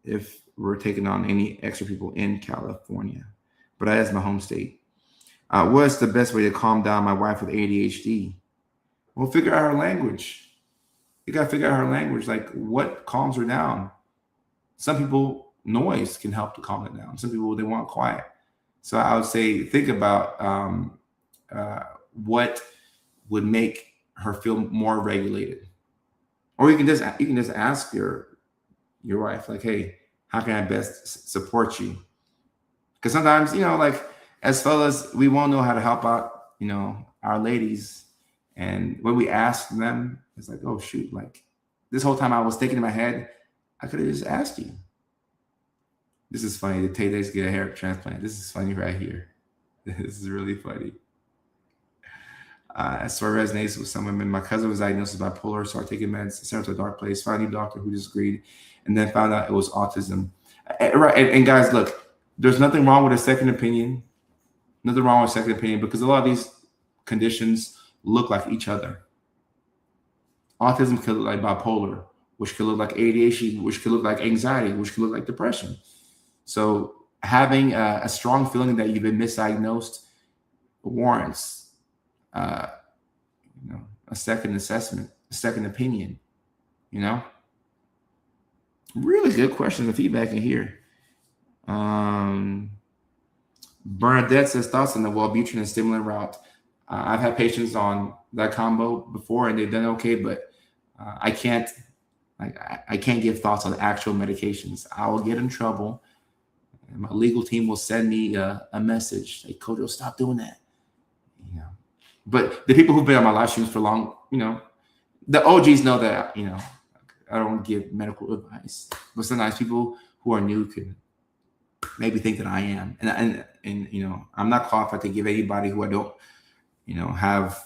if we're taking on any extra people in California. But that is my home state. What's the best way to calm down my wife with ADHD? Well, figure out her language. You got to figure out her language, like what calms her down. Some people, noise can help to calm it down. Some people, they want quiet. So I would say think about what would make her feel more regulated. Or you can just ask your wife, like, hey, how can I best support you? Because sometimes, like as fellas, we won't know how to help out, our ladies. And when we ask them, it's like, oh shoot, like this whole time I was thinking in my head, I could have just asked you. This is funny. The Tay-Days get a hair transplant. This is funny right here. This is really funny. That story resonates with some women. My cousin was diagnosed with bipolar, started taking meds, sent her to a dark place, found a doctor who disagreed, and then found out it was autism. Right. And guys, look, there's nothing wrong with a second opinion. Nothing wrong with a second opinion, because a lot of these conditions look like each other. Autism could look like bipolar, which could look like ADHD, which could look like anxiety, which could look like depression. So having a strong feeling that you've been misdiagnosed warrants a second assessment, a second opinion. Really good questions and feedback in here. Bernadette says thoughts on the Wellbutrin and stimulant route. I've had patients on that combo before and they've done okay, but I can't give thoughts on actual medications. I will get in trouble. And my legal team will send me a message. Hey, Kojo, stop doing that. But the people who've been on my live streams for long, the OGs know that, I don't give medical advice. But sometimes people who are new can maybe think that I am. And I'm not qualified to give anybody who I don't, have,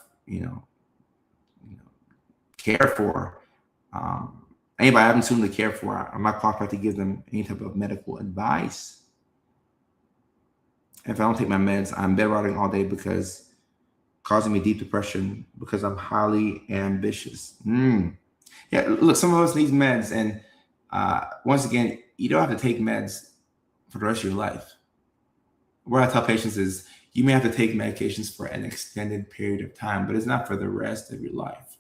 care for. Anybody I haven't assumed to care for, I'm not qualified to give them any type of medical advice. If I don't take my meds, I'm bedriding all day because causing me deep depression because I'm highly ambitious. Yeah, look, some of us need meds. And once again, you don't have to take meds for the rest of your life. What I tell patients is you may have to take medications for an extended period of time, but it's not for the rest of your life,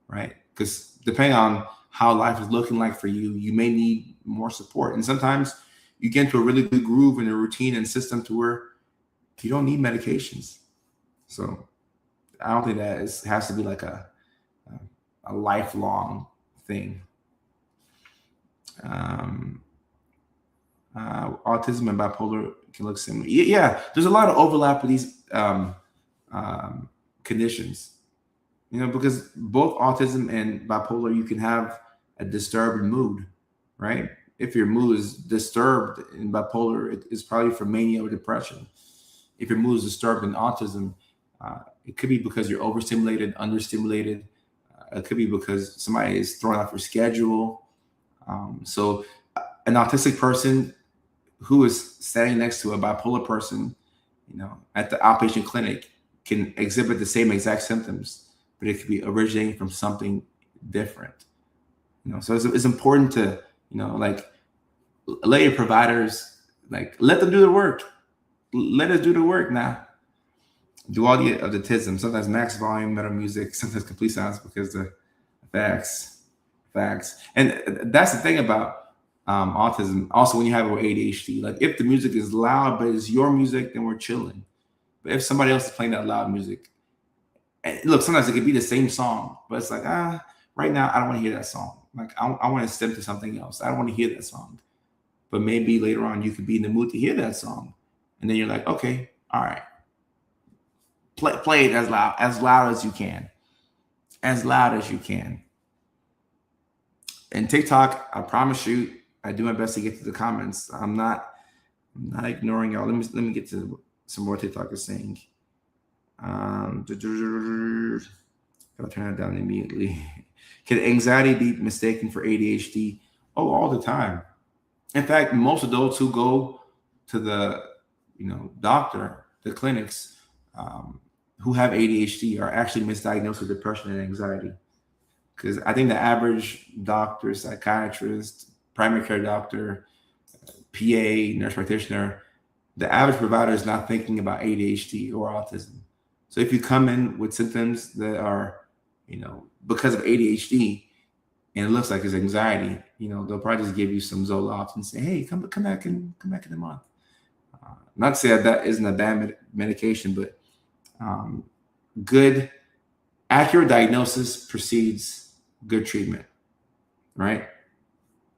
right? Because depending on how life is looking like for you, you may need more support. And sometimes you get into a really good groove and a routine and system to where you don't need medications. So I don't think that has to be like a lifelong thing. Autism and bipolar can look similar. Yeah, there's a lot of overlap with these conditions. Because both autism and bipolar, you can have a disturbed mood, right? If your mood is disturbed in bipolar, it's probably for mania or depression. If your mood is disturbed in autism, it could be because you're overstimulated, understimulated. It could be because somebody is throwing off your schedule. So an autistic person who is standing next to a bipolar person, at the outpatient clinic can exhibit the same exact symptoms, but it could be originating from something different. So it's important to, like, let your providers, like, let them do the work. Let us do the work now. Do all the autism. Sometimes max volume, metal music, sometimes complete silence because the facts. And that's the thing about autism. Also, when you have ADHD, like, if the music is loud, but it's your music, then we're chilling. But if somebody else is playing that loud music, and look, sometimes it could be the same song, but it's like, right now, I don't want to hear that song. Like, I want to step to something else. I don't want to hear that song. But maybe later on, you could be in the mood to hear that song. And then you're like, okay, all right. Play it as loud as you can. As loud as you can. And TikTok, I promise you, I do my best to get to the comments. I'm not ignoring y'all. Let me get to some more TikTokers saying. Gotta turn that down immediately. Can anxiety be mistaken for ADHD? Oh, all the time. In fact, most adults who go to the doctor, the clinics, who have ADHD are actually misdiagnosed with depression and anxiety. Because I think the average doctor, psychiatrist, primary care doctor, PA, nurse practitioner, the average provider is not thinking about ADHD or autism. So if you come in with symptoms that are, because of ADHD, and it looks like it's anxiety, they'll probably just give you some Zoloft and say, hey, come back in a month. Not to say that isn't a bad medication, but good, accurate diagnosis precedes good treatment, right?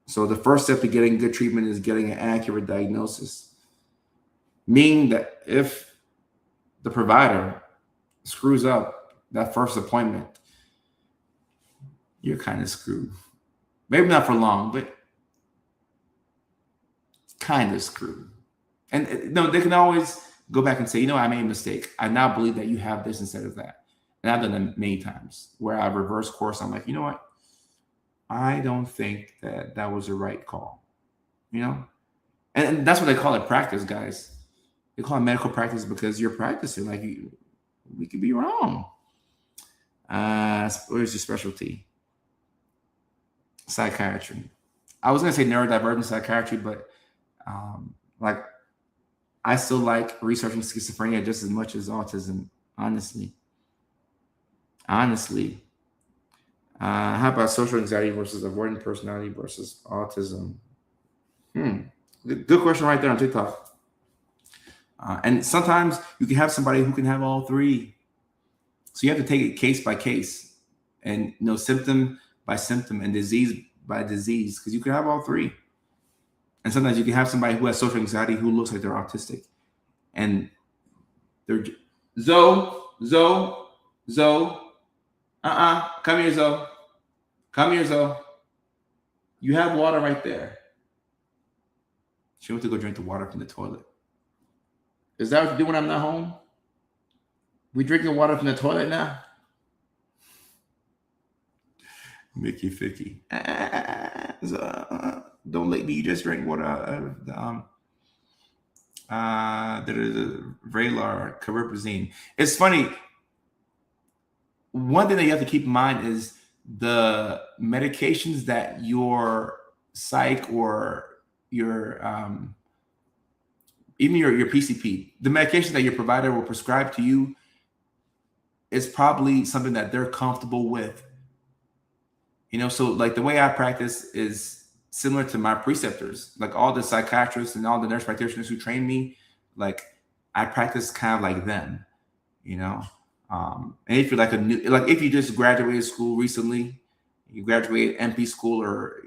So the first step to getting good treatment is getting an accurate diagnosis. Meaning that if the provider screws up that first appointment, you're kind of screwed. Maybe not for long, but kind of screwed. And no, they can always go back and say, I made a mistake. I now believe that you have this instead of that. And I've done that many times where I've reversed course. I'm like, you know what? I don't think that was the right call. And that's what they call it, practice, guys. They call it medical practice because you're practicing. Like, we could be wrong. Where's your specialty? Psychiatry. I was going to say neurodivergent psychiatry, but like, I still like researching schizophrenia just as much as autism, honestly. How about social anxiety versus avoidant personality versus autism? Good question right there on TikTok. And sometimes you can have somebody who can have all three. So you have to take it case by case and symptom by symptom and disease by disease, because you can have all three. And sometimes you can have somebody who has social anxiety who looks like they're autistic. And they're Zoe. Come here, Zoe. You have water right there. She went to go drink the water from the toilet. Is that what you do when I'm not home? We drinking water from the toilet now? Mickey Ficky. Don't let me just drink water out of the Vraylar, cariprazine. It's funny. One thing that you have to keep in mind is the medications that your psych or your even your PCP, the medication that your provider will prescribe to you is probably something that they're comfortable with. So like the way I practice is similar to my preceptors, like all the psychiatrists and all the nurse practitioners who train me. Like I practice kind of like them, you know. And if you're like like if you just graduated school recently, you graduated MP school, or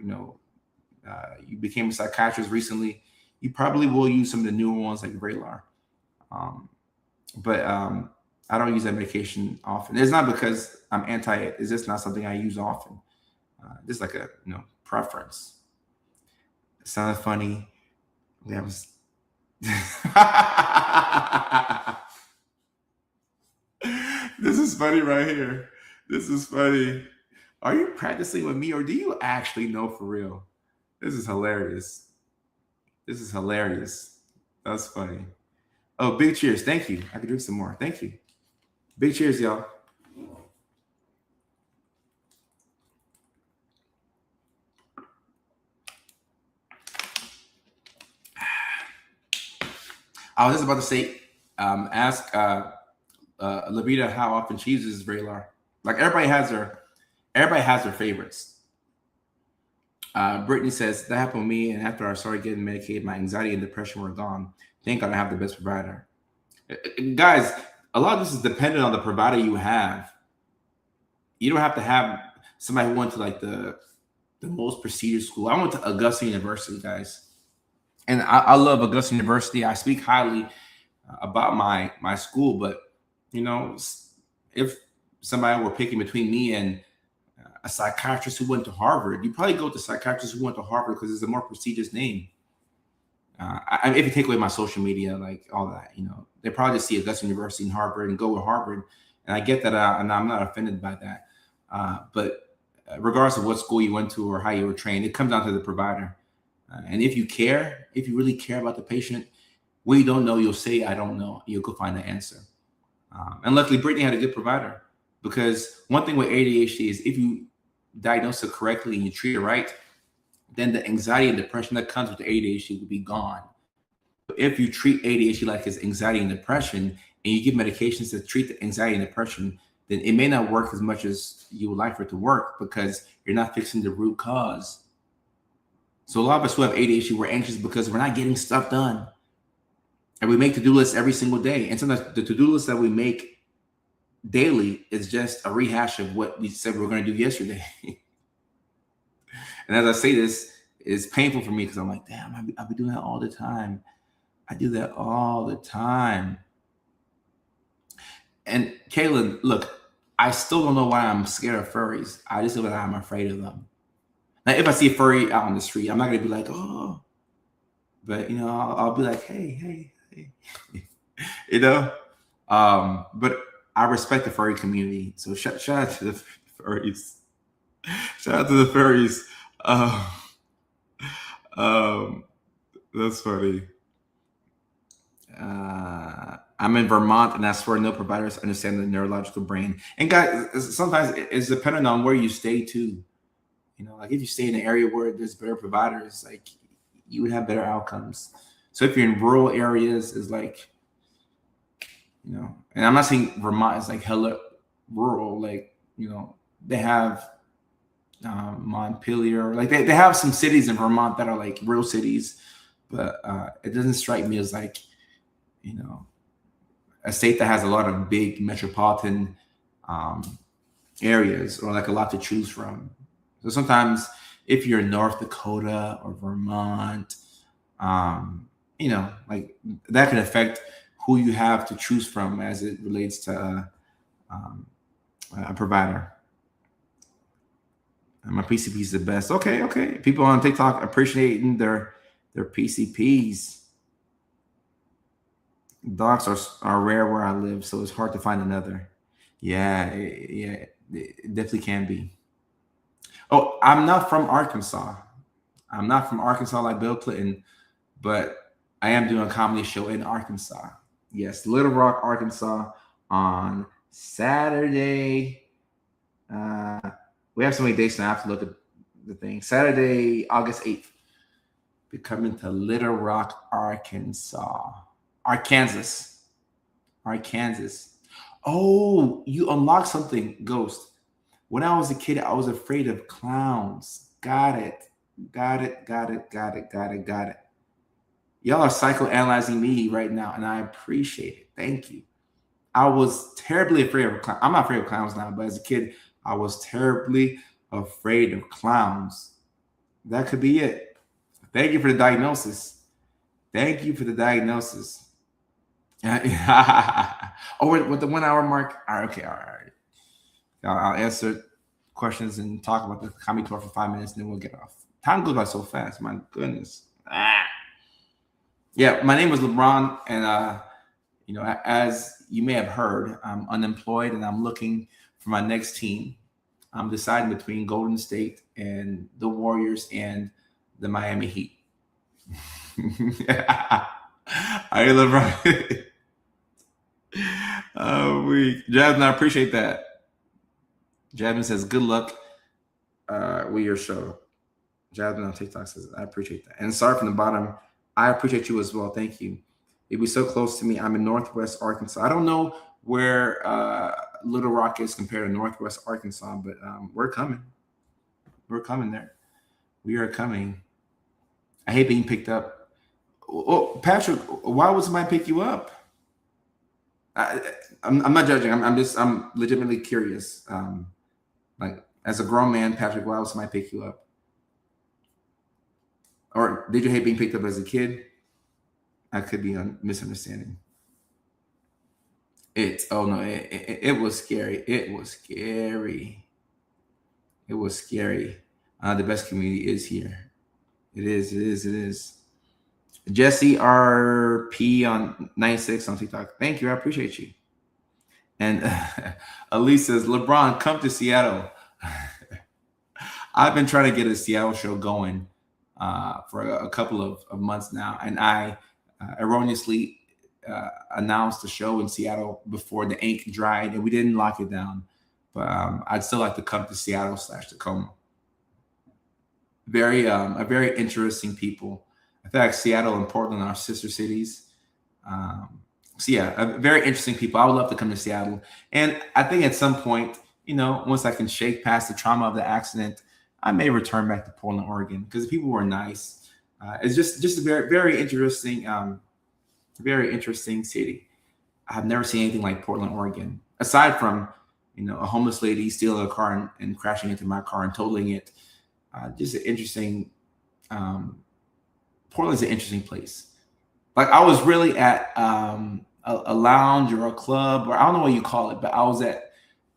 you became a psychiatrist recently, you probably will use some of the newer ones like Vraylar. Um, but I don't use that medication often. It's not because I'm anti it. It's just not something I use often. Just like a preference. It sounded funny. Yeah, this is funny right here. This is funny. Are you practicing with me, or do you actually know for real? This is hilarious. This is hilarious. That's funny. Oh, big cheers. Thank you. I could drink some more. Thank you. Big cheers, y'all. I was just about to say, ask Levita how often she uses Vraylar. Like everybody has their favorites. Brittany says that happened with me, and after I started getting medicated, my anxiety and depression were gone. Thank God I have the best provider. Guys, a lot of this is dependent on the provider you have. You don't have to have somebody who went to like the most prestigious school. I went to Augusta University, guys, and I love Augusta University. I speak highly about my school, but if somebody were picking between me and a psychiatrist who went to Harvard, you probably go with the psychiatrist who went to Harvard because it's a more prestigious name. If you take away my social media, like all that, they probably just see Augusta University and Harvard and go with Harvard. And I get that, and I'm not offended by that. But regardless of what school you went to or how you were trained, it comes down to the provider. And if you really care about the patient, when you don't know, you'll say, I don't know. You'll go find the answer. And luckily, Brittany had a good provider, because one thing with ADHD is if you diagnose it correctly and you treat it right, then the anxiety and depression that comes with the ADHD will be gone. If you treat ADHD like it's anxiety and depression, and you give medications to treat the anxiety and depression, then it may not work as much as you would like for it to work, because you're not fixing the root cause. So a lot of us who have ADHD, we're anxious because we're not getting stuff done. And we make to-do lists every single day. And sometimes the to-do list that we make daily is just a rehash of what we said we were going to do yesterday. And as I say this, it's painful for me because I'm like, damn, I've been doing that all the time. I do that all the time. And Kaylin, look, I still don't know why I'm scared of furries. I just know that I'm afraid of them. Now, if I see a furry out on the street, I'm not going to be like, oh. But, I'll be like, hey. But I respect the furry community. So shout out to the furries. Shout out to the furries. That's funny. I'm in Vermont, and I swear no providers understand the neurological brain. And guys, sometimes it's dependent on where you stay too. Like if you stay in an area where there's better providers, like you would have better outcomes. So if you're in rural areas, is like, and I'm not saying Vermont is like hella rural. Like, they have Montpelier, like they have some cities in Vermont that are like real cities, but it doesn't strike me as like, a state that has a lot of big metropolitan areas, or like a lot to choose from. So sometimes if you're in North Dakota or Vermont, like that can affect who you have to choose from as it relates to a provider. And my PCP is the best. Okay. People on TikTok appreciating their PCPs. Dogs are rare where I live, so it's hard to find another. Yeah, it definitely can be. Oh, I'm not from Arkansas. I'm not from Arkansas like Bill Clinton, but I am doing a comedy show in Arkansas. Yes, Little Rock, Arkansas on Saturday. We have so many dates now. I have to look at the thing. Saturday, August 8th. Be coming to Little Rock, Arkansas. Arkansas. Oh, you unlocked something, Ghost. When I was a kid, I was afraid of clowns. Got it. Got it. Got it. Got it. Got it. Got it. Y'all are psychoanalyzing me right now, and I appreciate it. Thank you. I was terribly afraid of clowns. I'm not afraid of clowns now, but as a kid, I was terribly afraid of clowns. That could be it. Thank you for the diagnosis. Thank you for the diagnosis. Oh, with the 1 hour mark. All right, okay, all right. I'll answer questions and talk about the comedy tour for 5 minutes, and then we'll get off. Time goes by so fast. My goodness. Yeah, my name was LeBron, and as you may have heard, I'm unemployed and I'm looking for my next team. I'm deciding between Golden State and the Warriors and the Miami Heat. Are you LeBron? Oh, Jasmine, I appreciate that. Jasmine says, good luck with your show. Jasmine on TikTok says, I appreciate that. And sorry from the bottom, I appreciate you as well. Thank you. You'd be so close to me. I'm in Northwest Arkansas. I don't know where Little Rock is compared to Northwest Arkansas, but we're coming. We're coming there. We are coming. I hate being picked up. Oh, Patrick, why would somebody pick you up? I'm not judging. I'm legitimately curious. Like as a grown man, Patrick, why would somebody pick you up? Or did you hate being picked up as a kid? I could be misunderstanding. It was scary. It was scary. It was scary. The best community is here. It is. Jesse RP on 96 on TikTok. Thank you. I appreciate you. And Elise says, LeBron, come to Seattle. I've been trying to get a Seattle show going for a couple of months now. And I erroneously announced the show in Seattle before the ink dried, and we didn't lock it down. But I'd still like to come to Seattle/Tacoma. A very interesting people. I feel like Seattle and Portland are sister cities. Very interesting people. I would love to come to Seattle. And I think at some point, once I can shake past the trauma of the accident, I may return back to Portland, Oregon, because the people were nice. It's just a very, very interesting city. I've never seen anything like Portland, Oregon, aside from, a homeless lady stealing a car and crashing into my car and totaling it. Just an interesting, Portland's an interesting place. Like I was really at a lounge or a club, or I don't know what you call it, but I was at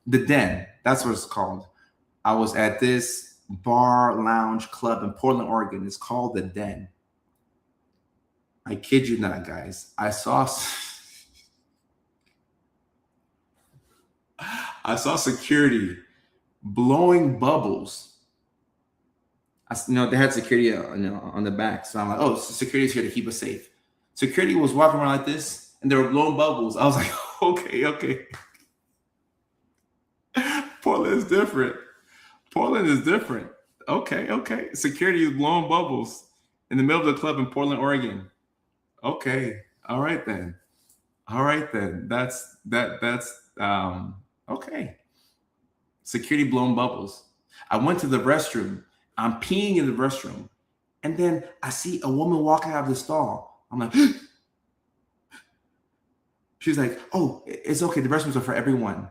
the Den. That's what it's called. I was at this bar lounge club in Portland, Oregon. It's called the Den. I kid you not, guys. I saw security blowing bubbles. They had security on the back. So I'm like, oh, security's here to keep us safe. Security was walking around like this, and they were blowing bubbles. I was like, okay. Portland is different. Okay. Security is blowing bubbles in the middle of the club in Portland, Oregon. Okay. All right then. That's okay. Security blowing bubbles. I went to the restroom. I'm peeing in the restroom. And then I see a woman walking out of the stall. I'm like, she's like, oh, it's okay. The restrooms are for everyone.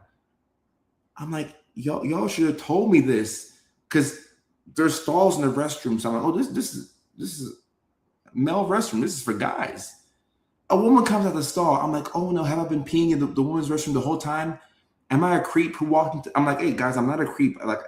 I'm like, y'all should have told me this, because there's stalls in the restroom. So I'm like, oh, this is male restroom. This is for guys. A woman comes out the stall. I'm like, oh no, have I been peeing in the woman's restroom the whole time? Am I a creep who walked into? I'm like, hey guys, I'm not a creep. Like,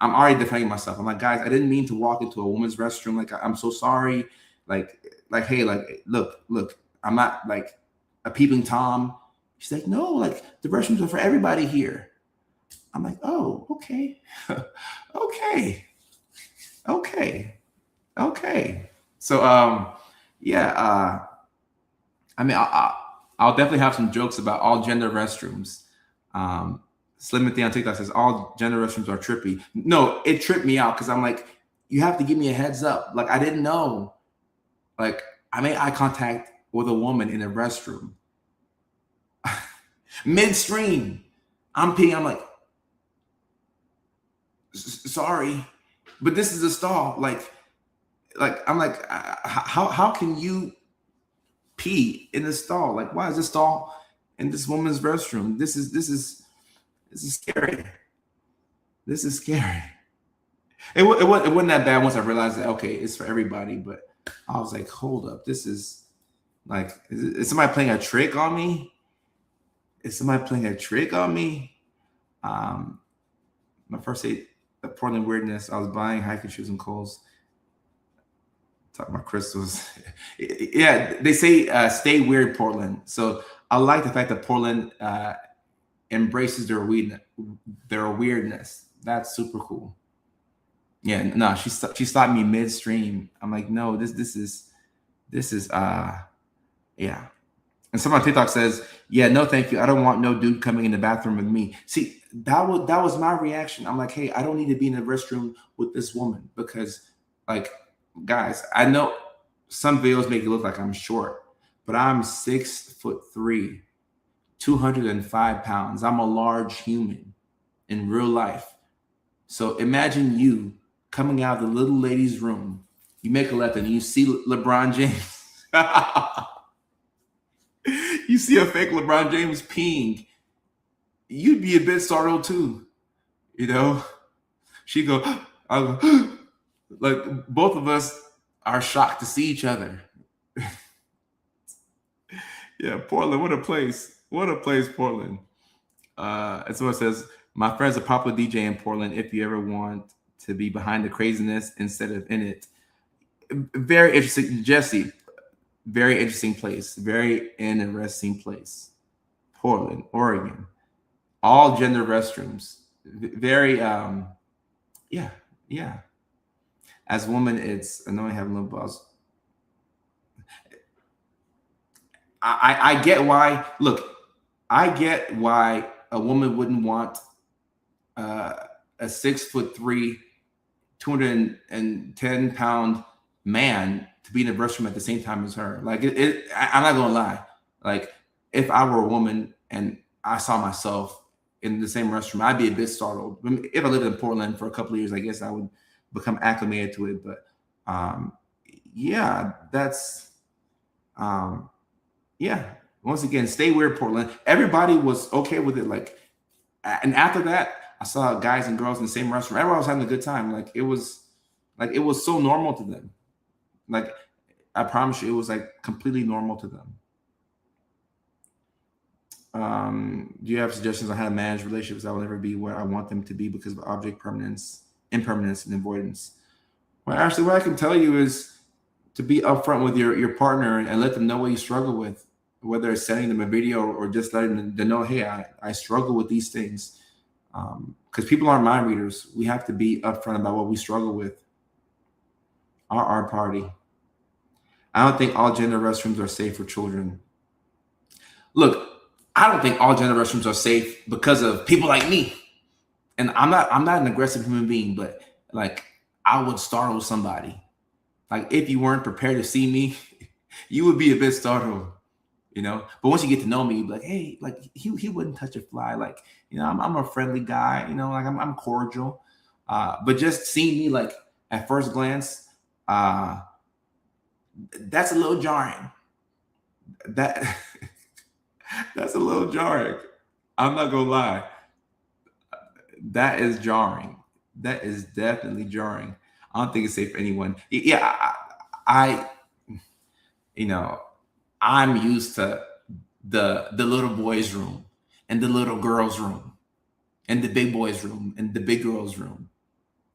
I'm already defending myself. I'm like, guys, I didn't mean to walk into a woman's restroom. Like, I'm so sorry. Like, hey, like, look, I'm not like a peeping Tom. She's like, no, like the restrooms are for everybody here. I'm like, oh, okay. Okay. So, I mean, I'll definitely have some jokes about all gender restrooms. Slim Thing on TikTok says all gender restrooms are trippy. No, it tripped me out because I'm like, you have to give me a heads up. Like, I didn't know. Like, I made eye contact with a woman in a restroom. Midstream. I'm peeing. I'm like, Sorry, but this is a stall. I'm like, how can you pee in the stall? Like, why is this stall in this woman's restroom? This is scary. This is scary. It wasn't that bad once I realized that, okay, it's for everybody. But I was like, hold up, this is like, is somebody playing a trick on me? Is somebody playing a trick on me? My first date, the Portland weirdness. I was buying hiking shoes and Kohl's. Talking about crystals. Yeah, they say stay weird, Portland. So I like the fact that Portland embraces their weirdness. That's super cool. Yeah, no, she stopped me midstream. I'm like, no, this is yeah. And someone on TikTok says, yeah, no, thank you. I don't want no dude coming in the bathroom with me. See, that was my reaction. I'm like, hey, I don't need to be in the restroom with this woman because, like, guys, I know some videos make it look like I'm short, but I'm 6'3", 205 pounds. I'm a large human in real life. So imagine you coming out of the little lady's room. You make a left and you see LeBron James. You see a fake LeBron James peeing. You'd be a bit startled too. You know? She go, I go, like both of us are shocked to see each other. Yeah, Portland, what a place. What a place, Portland. And someone says, my friend's a popular DJ in Portland if you ever want to be behind the craziness instead of in it. Very interesting, Jesse. Very interesting place. Very interesting place. Portland, Oregon. All gender restrooms. Very, yeah. As a woman, it's annoying having little balls. I get why. Look, I get why a woman wouldn't want a 6'3", 210-pound man to be in the restroom at the same time as her. Like I'm not gonna lie. Like if I were a woman and I saw myself in the same restroom, I'd be a bit startled. If I lived in Portland for a couple of years, I guess I would become acclimated to it. But yeah, that's yeah. Once again, stay weird, Portland. Everybody was okay with it. Like, and after that, I saw guys and girls in the same restaurant. Everyone was having a good time. Like it was so normal to them. Like I promise you, it was like completely normal to them. Do you have suggestions on how to manage relationships that will never be where I want them to be because of object permanence, impermanence, and avoidance? Well, actually, what I can tell you is to be upfront with your partner and let them know what you struggle with, whether it's sending them a video or just letting them know, hey, I struggle with these things. Because people aren't mind readers. We have to be upfront about what we struggle with. Our party. I don't think all gender restrooms are safe for children. Look, I don't think all gender restrooms are safe because of people like me. And I'm not an aggressive human being, but like I would startle somebody. Like if you weren't prepared to see me, you would be a bit startled, you know. But once you get to know me, you'd be like, hey, like he wouldn't touch a fly. Like, you know, I'm a friendly guy, you know, like I'm cordial. But just seeing me like at first glance, that's a little jarring. That's a little jarring. I'm not gonna lie. That is jarring. That is definitely jarring. I don't think it's safe for anyone. Yeah, I you know, I'm used to the little boys' room and the little girls' room and the big boys' room and the big girls' room.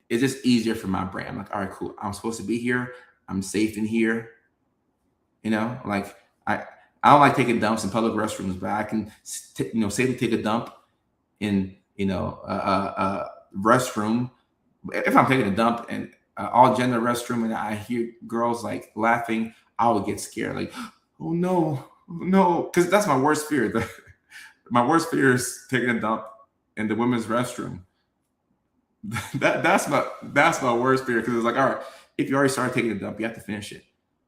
It's just easier for my brain. I'm like, all right, cool. I'm supposed to be here. I'm safe in here. You know, like I don't like taking dumps in public restrooms, but I can, safely take a dump in, a restroom. If I'm taking a dump in all gender restroom and I hear girls like laughing, I would get scared. Like, oh no, because that's my worst fear. My worst fear is taking a dump in the women's restroom. That's my worst fear, because it's like, all right, if you already started taking a dump, you have to finish it.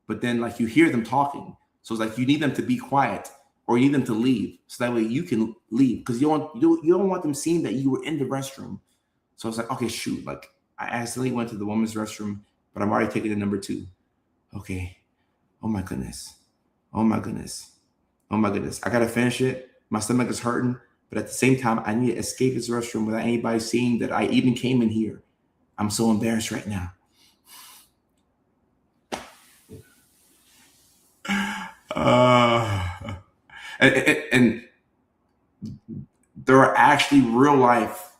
But then like you hear them talking, so it's like you need them to be quiet or you need them to leave, so that way you can leave, because you don't want them seeing that you were in the restroom. So it's like, okay, shoot, like I accidentally went to the women's restroom, but I'm already taking the number two. Okay. Oh my goodness. Oh my goodness. Oh my goodness. I gotta finish it. My stomach is hurting, but at the same time, I need to escape this restroom without anybody seeing that I even came in here. I'm so embarrassed right now. Uh, and there are actually real life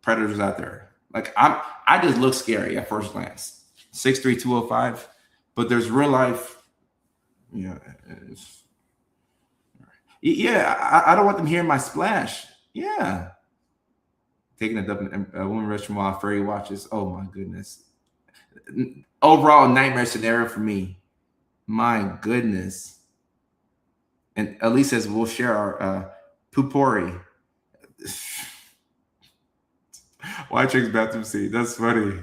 predators out there. Like I just look scary at first glance. 6'3", 205, but there's real life. Yeah, yeah. I don't want them hearing my splash. Yeah, taking a dump in a woman restroom while Furry watches. Oh my goodness. Overall nightmare scenario for me. My goodness. And Elise says we'll share our pupori. Why Chick's bathroom seat? That's funny.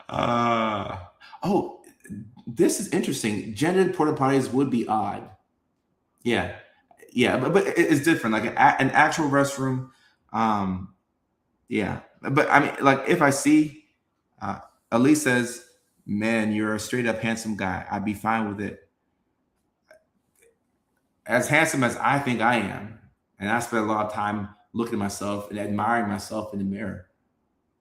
Oh, this is interesting. Gendered porta potties would be odd. Yeah, yeah, but it's different. Like an actual restroom. Um, yeah, but I mean, like if I see, uh, Elise says, "Man, you're a straight up handsome guy. I'd be fine with it." As handsome as I think I am, and I spend a lot of time looking at myself and admiring myself in the mirror,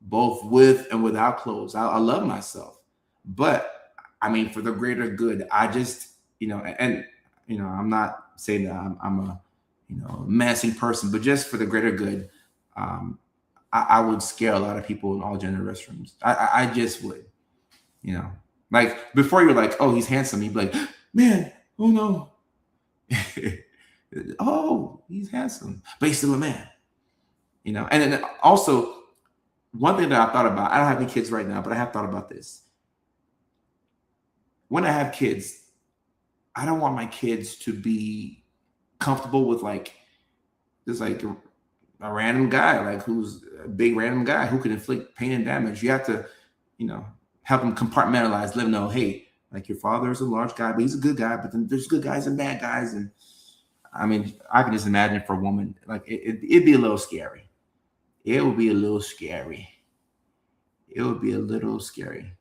both with and without clothes. I love myself, but I mean, for the greater good, I just, and I'm not saying that I'm a, menacing person, but just for the greater good, um, I would scare a lot of people in all gender restrooms. I just would, like before you're like, oh, he's handsome, you'd be like, man, oh no, oh, he's handsome, but he's still a man, and then also one thing that I thought about, I don't have any kids right now, but I have thought about this. When I have kids, I don't want my kids to be comfortable with like just like a random guy, like who's a big random guy who can inflict pain and damage. You have to, help them compartmentalize, let them know, hey, like your father is a large guy, but he's a good guy, but then there's good guys and bad guys. And I mean, I can just imagine for a woman, like it'd be a little scary. It would be a little scary. It would be a little scary.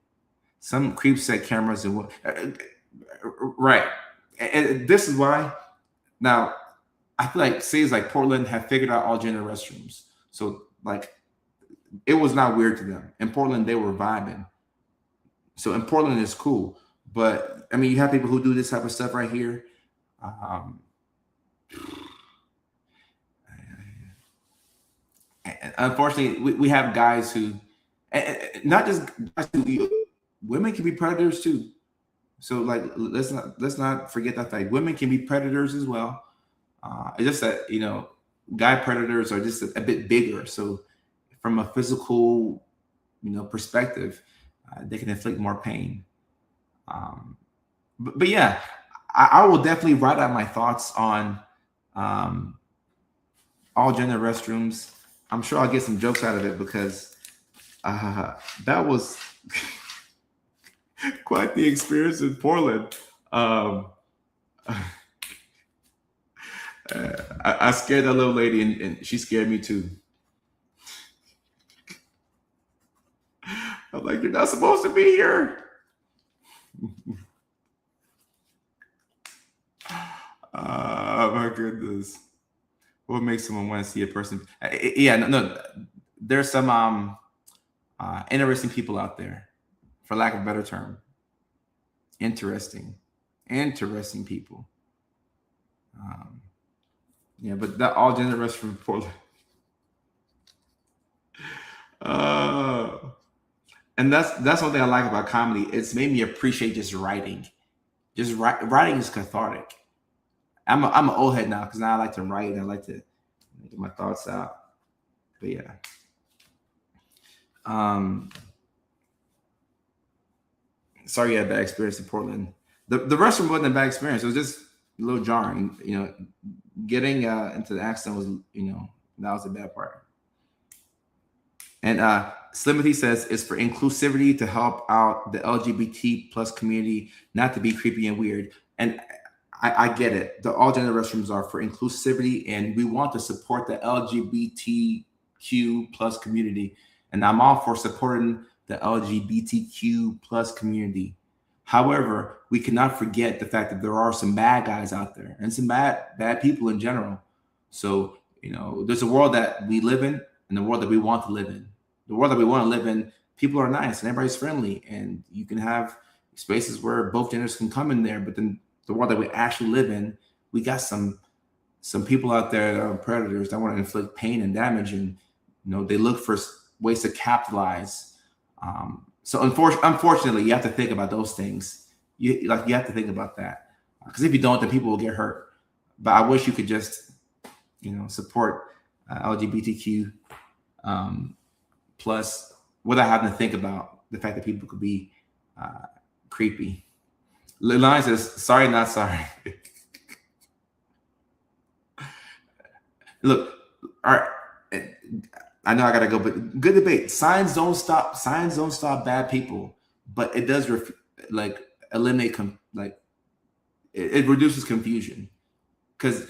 Some creeps set cameras and what? Right. And this is why. Now, I feel like cities like Portland have figured out all gender restrooms. So, like, it was not weird to them. In Portland, they were vibing. So, in Portland, it's cool. But, I mean, you have people who do this type of stuff right here. Unfortunately, we have guys who, not just guys who, women can be predators too. So like, let's not forget that fact. Women can be predators as well. It's just that guy predators are just a bit bigger. So from a physical, perspective, they can inflict more pain. But yeah, I will definitely write out my thoughts on all gender restrooms. I'm sure I'll get some jokes out of it because that was quite the experience in Portland. I scared that little lady, and she scared me too. I'm like, you're not supposed to be here. Oh my goodness. What makes someone want to see a person? Yeah, no. There's some interesting people out there, for lack of a better term. Interesting people. Yeah, but that all gender restroom Portland. And that's one thing I like about comedy. It's made me appreciate just writing. Just writing is cathartic. I'm an old head now because now I like to write. I like to get my thoughts out. But yeah. Sorry you had a bad experience in Portland. The restroom wasn't a bad experience. It was just a little jarring. Getting into the accident was, that was the bad part. And Slimothy says it's for inclusivity to help out the LGBT plus community, not to be creepy and weird. And I get it. The all gender restrooms are for inclusivity, and we want to support the LGBTQ plus community. And I'm all for supporting the LGBTQ plus community. However, we cannot forget the fact that there are some bad guys out there and some bad people in general. So, there's a world that we live in and the world that we want to live in. The world that we want to live in, people are nice and everybody's friendly, and you can have spaces where both genders can come in there. But then the world that we actually live in, we got some people out there that are predators that want to inflict pain and damage, and they look for ways to capitalize. So unfortunately, you have to think about those things. You have to think about that, because if you don't, then people will get hurt. But I wish you could just support LGBTQ plus without having to think about the fact that people could be creepy. Leilani says, sorry, not sorry. Look, all right. I know I gotta go, but good debate. Signs don't stop bad people, but it does eliminate it reduces confusion. Because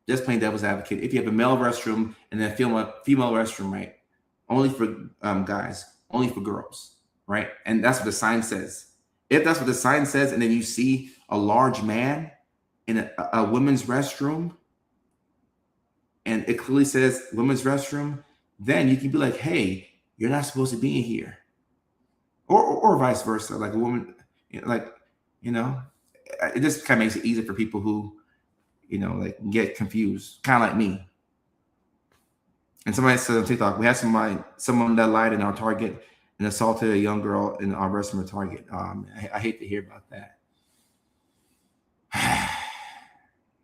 just playing devil's advocate, if you have a male restroom and then a female restroom, right? Only for guys, only for girls, right? And that's what the sign says. If that's what the sign says, and then you see a large man in a women's restroom, and it clearly says women's restroom, then you can be like, hey, you're not supposed to be in here. Or vice versa. Like a woman, it just kind of makes it easier for people who, get confused, kind of like me. And somebody said on TikTok, we had someone that lied in our Target and assaulted a young girl in our restroom at Target. I hate to hear about that.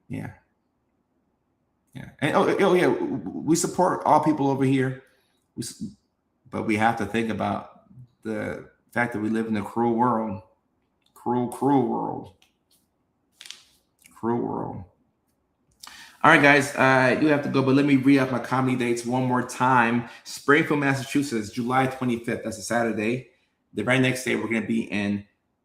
Yeah. And yeah, we support all people over here, but we have to think about the fact that we live in a cruel world. Cruel world. All right, guys, I do have to go, but let me read out my comedy dates one more time. Springfield, Massachusetts, July 25th. That's a Saturday. The very next day, we're going to be in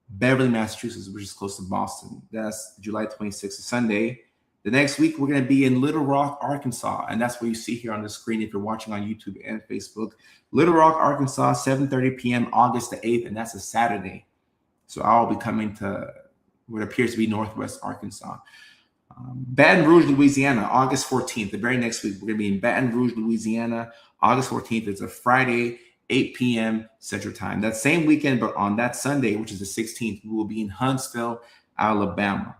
Beverly, Massachusetts, which is close to Boston. That's July 26th, a Sunday. The next week, we're going to be in Little Rock, Arkansas, and that's what you see here on the screen if you're watching on YouTube and Facebook. Little Rock, Arkansas, 7:30 p.m., August the 8th, and that's a Saturday. So I'll be coming to what appears to be Northwest Arkansas. Baton Rouge, Louisiana, August 14th. The very next week, we're going to be in Baton Rouge, Louisiana, August 14th. It's a Friday, 8 p.m. Central Time. That same weekend, but on that Sunday, which is the 16th, we will be in Huntsville, Alabama.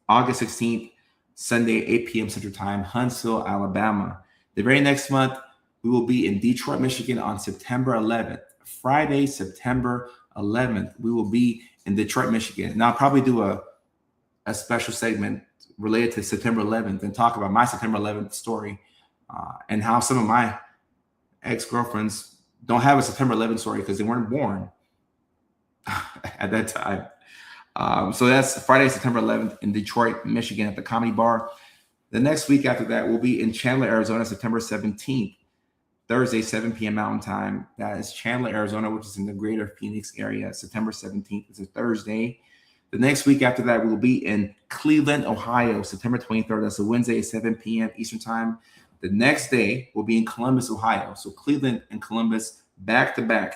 August 16th, Sunday, 8 p.m. Central Time, Huntsville, Alabama. The very next month, we will be in Detroit, Michigan on September 11th. Friday, September 11th, we will be in Detroit, Michigan. Now, I'll probably do a special segment related to September 11th and talk about my September 11th story and how some of my ex-girlfriends don't have a September 11th story because they weren't born at that time. So that's Friday, September 11th in Detroit, Michigan at the Comedy Bar. The next week after that, we'll be in Chandler, Arizona, September 17th, Thursday, 7 p.m. Mountain Time. That is Chandler, Arizona, which is in the greater Phoenix area. September 17th is a Thursday. The next week after that, we'll be in Cleveland, Ohio, September 23rd. That's a Wednesday at 7 p.m. Eastern Time. The next day, we'll be in Columbus, Ohio. So Cleveland and Columbus back to back.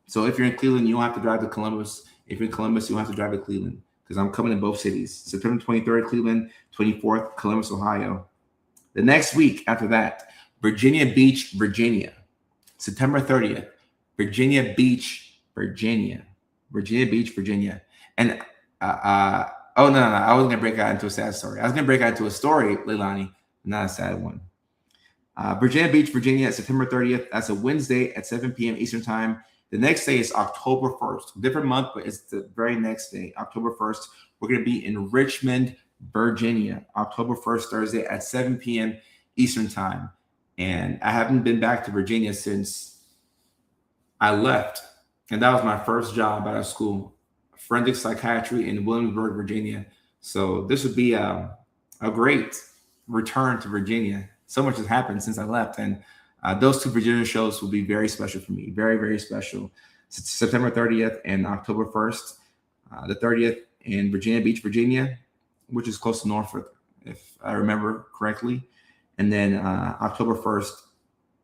So if you're in Cleveland, you don't have to drive to Columbus. If you're in Columbus, you don't have to drive to Cleveland because I'm coming in both cities. September 23rd, Cleveland, 24th, Columbus, Ohio. The next week after that, Virginia Beach, Virginia. September 30th, Virginia Beach, Virginia. And I wasn't going to break out into a sad story. I was going to break out into a story, Leilani, not a sad one. Virginia Beach, Virginia, September 30th. That's a Wednesday at 7 p.m. Eastern Time. The next day is October 1st. Different month, but it's the very next day, October 1st. We're going to be in Richmond, Virginia, October 1st, Thursday at 7 p.m. Eastern Time. And I haven't been back to Virginia since I left. And that was my first job out of school, forensic psychiatry in Williamsburg, Virginia. So this would be a great return to Virginia. So much has happened since I left. And those two Virginia shows will be very special for me. Very, very special. September 30th and October 1st. The 30th in Virginia Beach, Virginia, which is close to Norfolk, if I remember correctly. And then October 1st,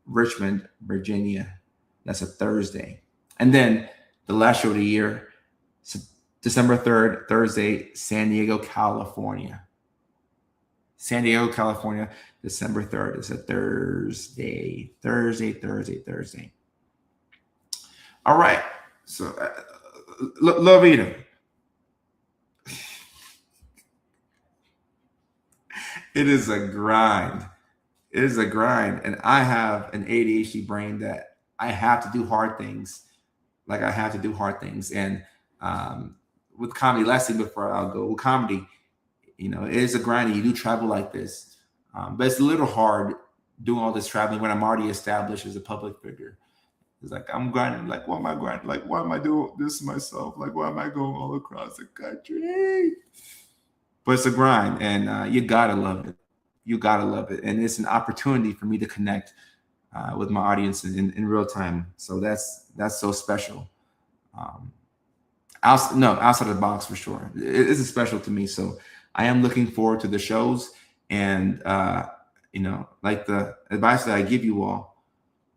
Richmond, Virginia. That's a Thursday. And then the last show of the year, December 3rd, Thursday, San Diego, California. San Diego, California, December 3rd. It's a Thursday. All right. So, Lovita. It is a grind. It is a grind. And I have an ADHD brain that I have to do hard things. Like I have to do hard things. And with comedy, last thing before I'll go, with comedy, it is a grind. You do travel like this. But it's a little hard doing all this traveling when I'm already established as a public figure. It's like, I'm grinding. Like, why am I grinding? Like, why am I doing this to myself? Like, why am I going all across the country? But it's a grind, and you gotta love it. You gotta love it, and it's an opportunity for me to connect with my audience in real time. So that's so special. Outside of the box for sure. It is special to me. So I am looking forward to the shows, and like the advice that I give you all,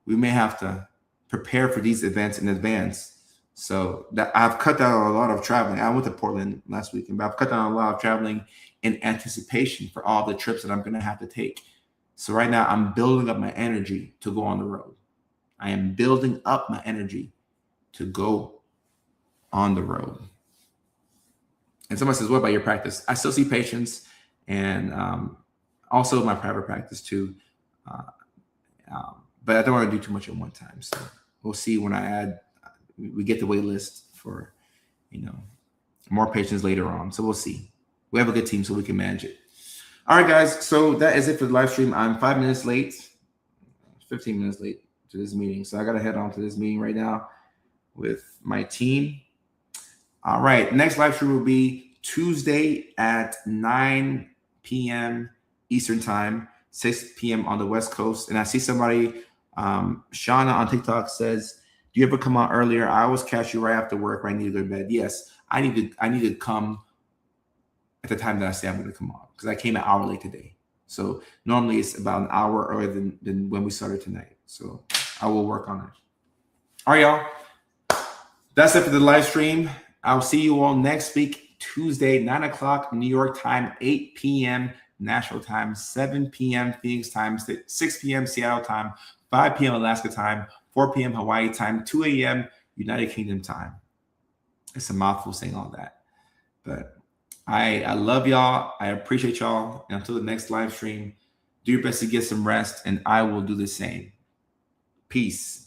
we may have to prepare for these events in advance. So that I've cut down a lot of traveling. I went to Portland last weekend, but I've cut down a lot of traveling in anticipation for all the trips that I'm going to have to take. So right now I'm building up my energy to go on the road. I am building up my energy to go on the road. And someone says, what about your practice? I still see patients, and also my private practice too. But I don't want to do too much at one time. So we'll see when we get the wait list for, more patients later on. So we'll see. We have a good team, so we can manage it. All right, guys. So that is it for the live stream. I'm 5 minutes late, 15 minutes late to this meeting. So I got to head on to this meeting right now with my team. All right. Next live stream will be Tuesday at 9 p.m. Eastern time, 6 p.m. on the West Coast. And I see somebody, Shauna on TikTok says, do you ever come out earlier? I always catch you right after work when I need to go to bed. Yes, I need to come at the time that I say I'm going to come on, because I came an hour late today. So normally it's about an hour earlier than when we started tonight. So I will work on it. All right, y'all. That's it for the live stream. I'll see you all next week, Tuesday, 9 o'clock New York time, 8 p.m. Nashville time, 7 p.m. Phoenix time, 6 p.m. Seattle time, 5 p.m. Alaska time, 4 p.m. Hawaii time, 2 a.m. United Kingdom time. It's a mouthful saying all that. But I love y'all. I appreciate y'all. And until the next live stream, do your best to get some rest, and I will do the same. Peace.